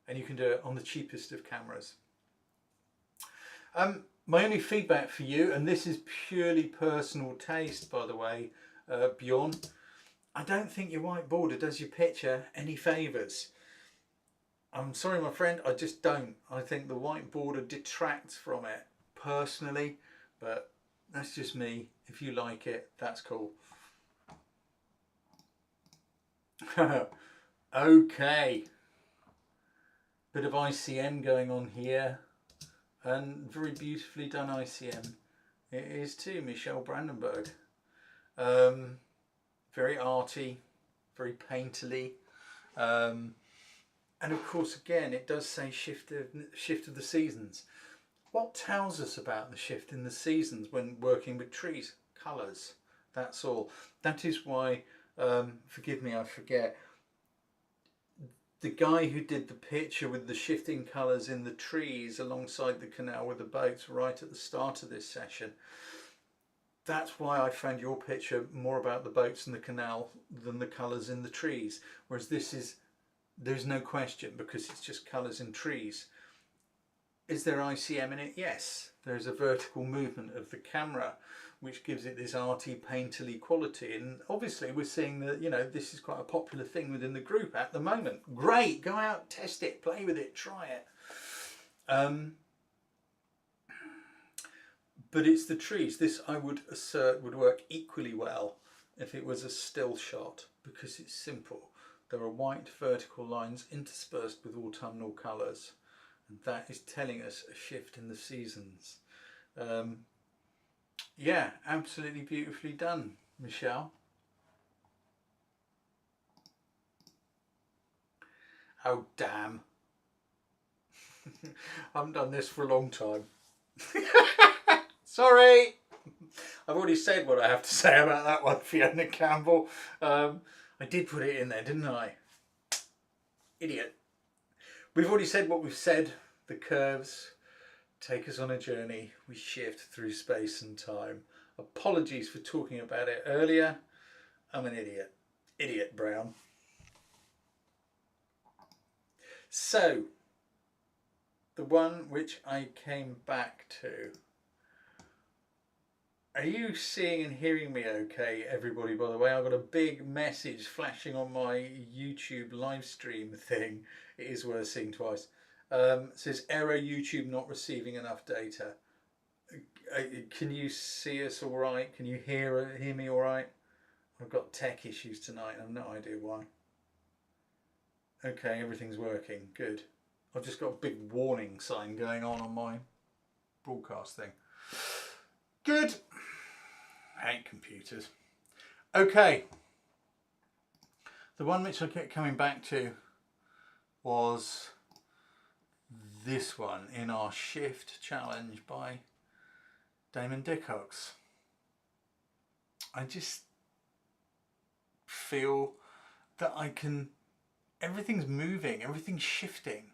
[SPEAKER 1] And you can do it on the cheapest of cameras. My only feedback for you, and this is purely personal taste by the way, Bjorn, I don't think your white border does your picture any favours. I'm sorry my friend, I just don't. I think the white border detracts from it personally, but that's just me. If you like it, that's cool. Okay, bit of ICM going on here. And very beautifully done ICM. It is too, Michelle Brandenburg. Very arty, very painterly. And of course, again, it does say shift of the seasons. What tells us about the shift in the seasons when working with trees? Colours. That's all. That is why, forgive me, I forget. The guy who did the picture with the shifting colours in the trees alongside the canal with the boats right at the start of this session, that's why I found your picture more about the boats and the canal than the colours in the trees. Whereas this is, there's no question because it's just colours in trees. Is there ICM in it? Yes. There's a vertical movement of the camera which gives it this arty, painterly quality. And obviously we're seeing that, you know, this is quite a popular thing within the group at the moment. Great, go out, test it, play with it, try it. But it's the trees. This, I would assert, would work equally well if it was a still shot because it's simple. There are white vertical lines interspersed with autumnal colours. And that is telling us a shift in the seasons. Yeah, absolutely beautifully done, Michelle. Oh, damn. I haven't done this for a long time. Sorry. I've already said what I have to say about that one, Fiona Campbell. I did put it in there, didn't I? Idiot. We've already said what we've said. The curves take us on a journey. We shift through space and time. Apologies for talking about it earlier. I'm an idiot. Idiot Browne. So, the one which I came back to. Are you seeing and hearing me okay, everybody, by the way? I've got a big message flashing on my YouTube live stream thing. It is worth seeing twice. It says, error, YouTube not receiving enough data. Can you see us all right? Can you hear me all right? I've got tech issues tonight. I have no idea why. Okay, everything's working. Good. I've just got a big warning sign going on my broadcast thing. Good. I hate computers. Okay. The one which I kept coming back to was this one in our shift challenge by Damon Dickox. I just feel that everything's moving, everything's shifting.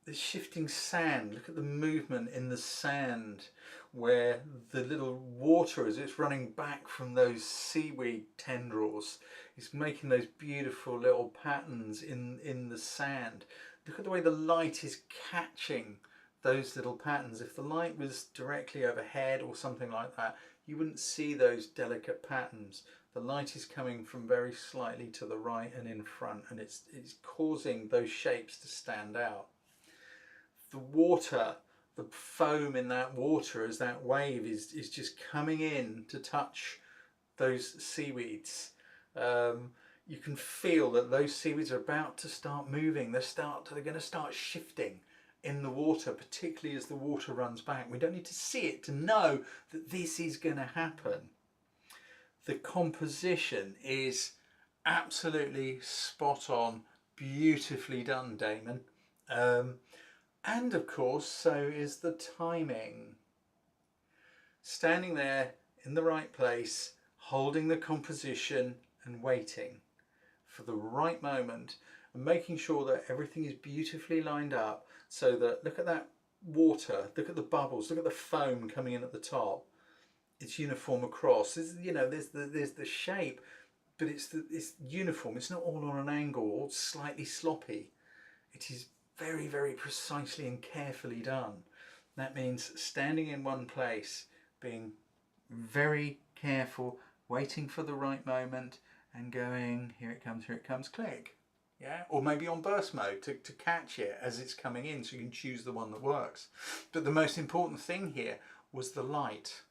[SPEAKER 1] There's shifting sand. Look at the movement in the sand where the little water, as it's running back from those seaweed tendrils, is making those beautiful little patterns in the sand. Look at the way the light is catching those little patterns. If the light was directly overhead or something like that, you wouldn't see those delicate patterns. The light is coming from very slightly to the right and in front, and it's causing those shapes to stand out. The water, the foam in that water as that wave is just coming in to touch those seaweeds. You can feel that those seaweeds are about to start moving. They're going to start shifting in the water, particularly as the water runs back. We don't need to see it to know that this is going to happen. The composition is absolutely spot on, beautifully done, Damon. And of course, so is the timing. Standing there in the right place, holding the composition and waiting for the right moment and making sure that everything is beautifully lined up so that, look at that water, look at the bubbles, look at the foam coming in at the top. It's uniform across. There's the shape, but it's uniform. It's not all on an angle or slightly sloppy. It is very, very precisely and carefully done. That means standing in one place, being very careful, waiting for the right moment and going, here it comes, click. Yeah, or maybe on burst mode to catch it as it's coming in, so you can choose the one that works. But the most important thing here was the light.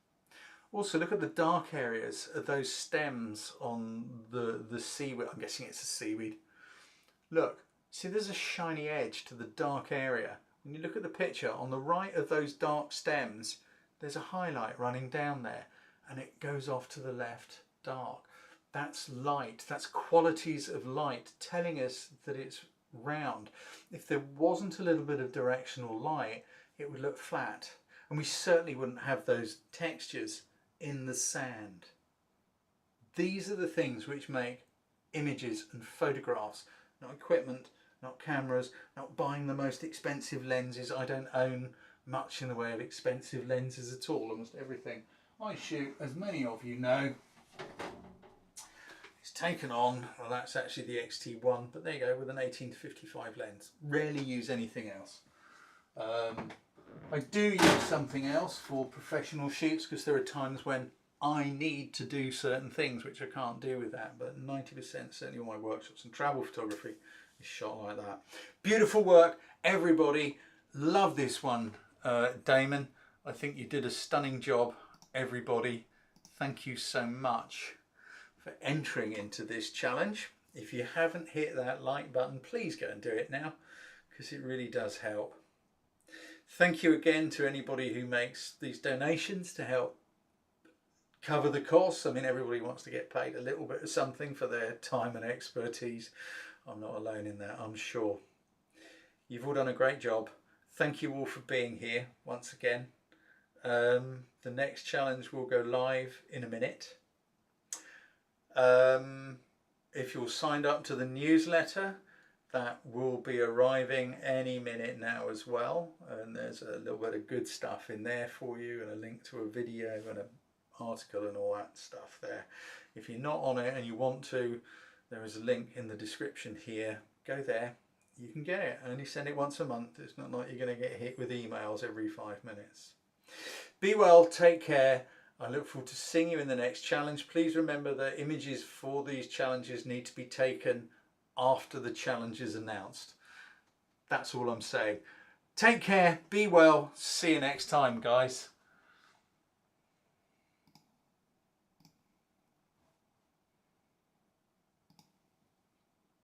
[SPEAKER 1] Also, look at the dark areas of those stems on the seaweed. I'm guessing it's a seaweed. Look. See, there's a shiny edge to the dark area. When you look at the picture, on the right of those dark stems, there's a highlight running down there, and it goes off to the left dark. That's light, that's qualities of light telling us that it's round. If there wasn't a little bit of directional light, it would look flat, and we certainly wouldn't have those textures in the sand. These are the things which make images and photographs, not equipment, not cameras, not buying the most expensive lenses. I don't own much in the way of expensive lenses at all. Almost everything I shoot, as many of you know, is taken on, well, that's actually the XT1, but there you go, with an 18-55 lens. Rarely use anything else. I do use something else for professional shoots because there are times when I need to do certain things which I can't do with that, but 90%, certainly all my workshops and travel photography, is shot like that. Beautiful work, everybody. Love this one, Damon. I think you did a stunning job, everybody. Thank you so much for entering into this challenge. If you haven't hit that like button, please go and do it now, because it really does help. Thank you again to anybody who makes these donations to help cover the costs. I mean, everybody wants to get paid a little bit of something for their time and expertise. I'm not alone in that, I'm sure. You've all done a great job. Thank you all for being here once again. The next challenge will go live in a minute. If you're signed up to the newsletter, that will be arriving any minute now as well. And there's a little bit of good stuff in there for you, and a link to a video and an article and all that stuff there. If you're not on it and you want to, there is a link in the description here. Go there, you can get it. I only send it once a month. It's not like you're going to get hit with emails every 5 minutes. Be well, take care. I look forward to seeing you in the next challenge. Please remember that images for these challenges need to be taken after the challenge is announced. That's all I'm saying. Take care, be well, see you next time, guys.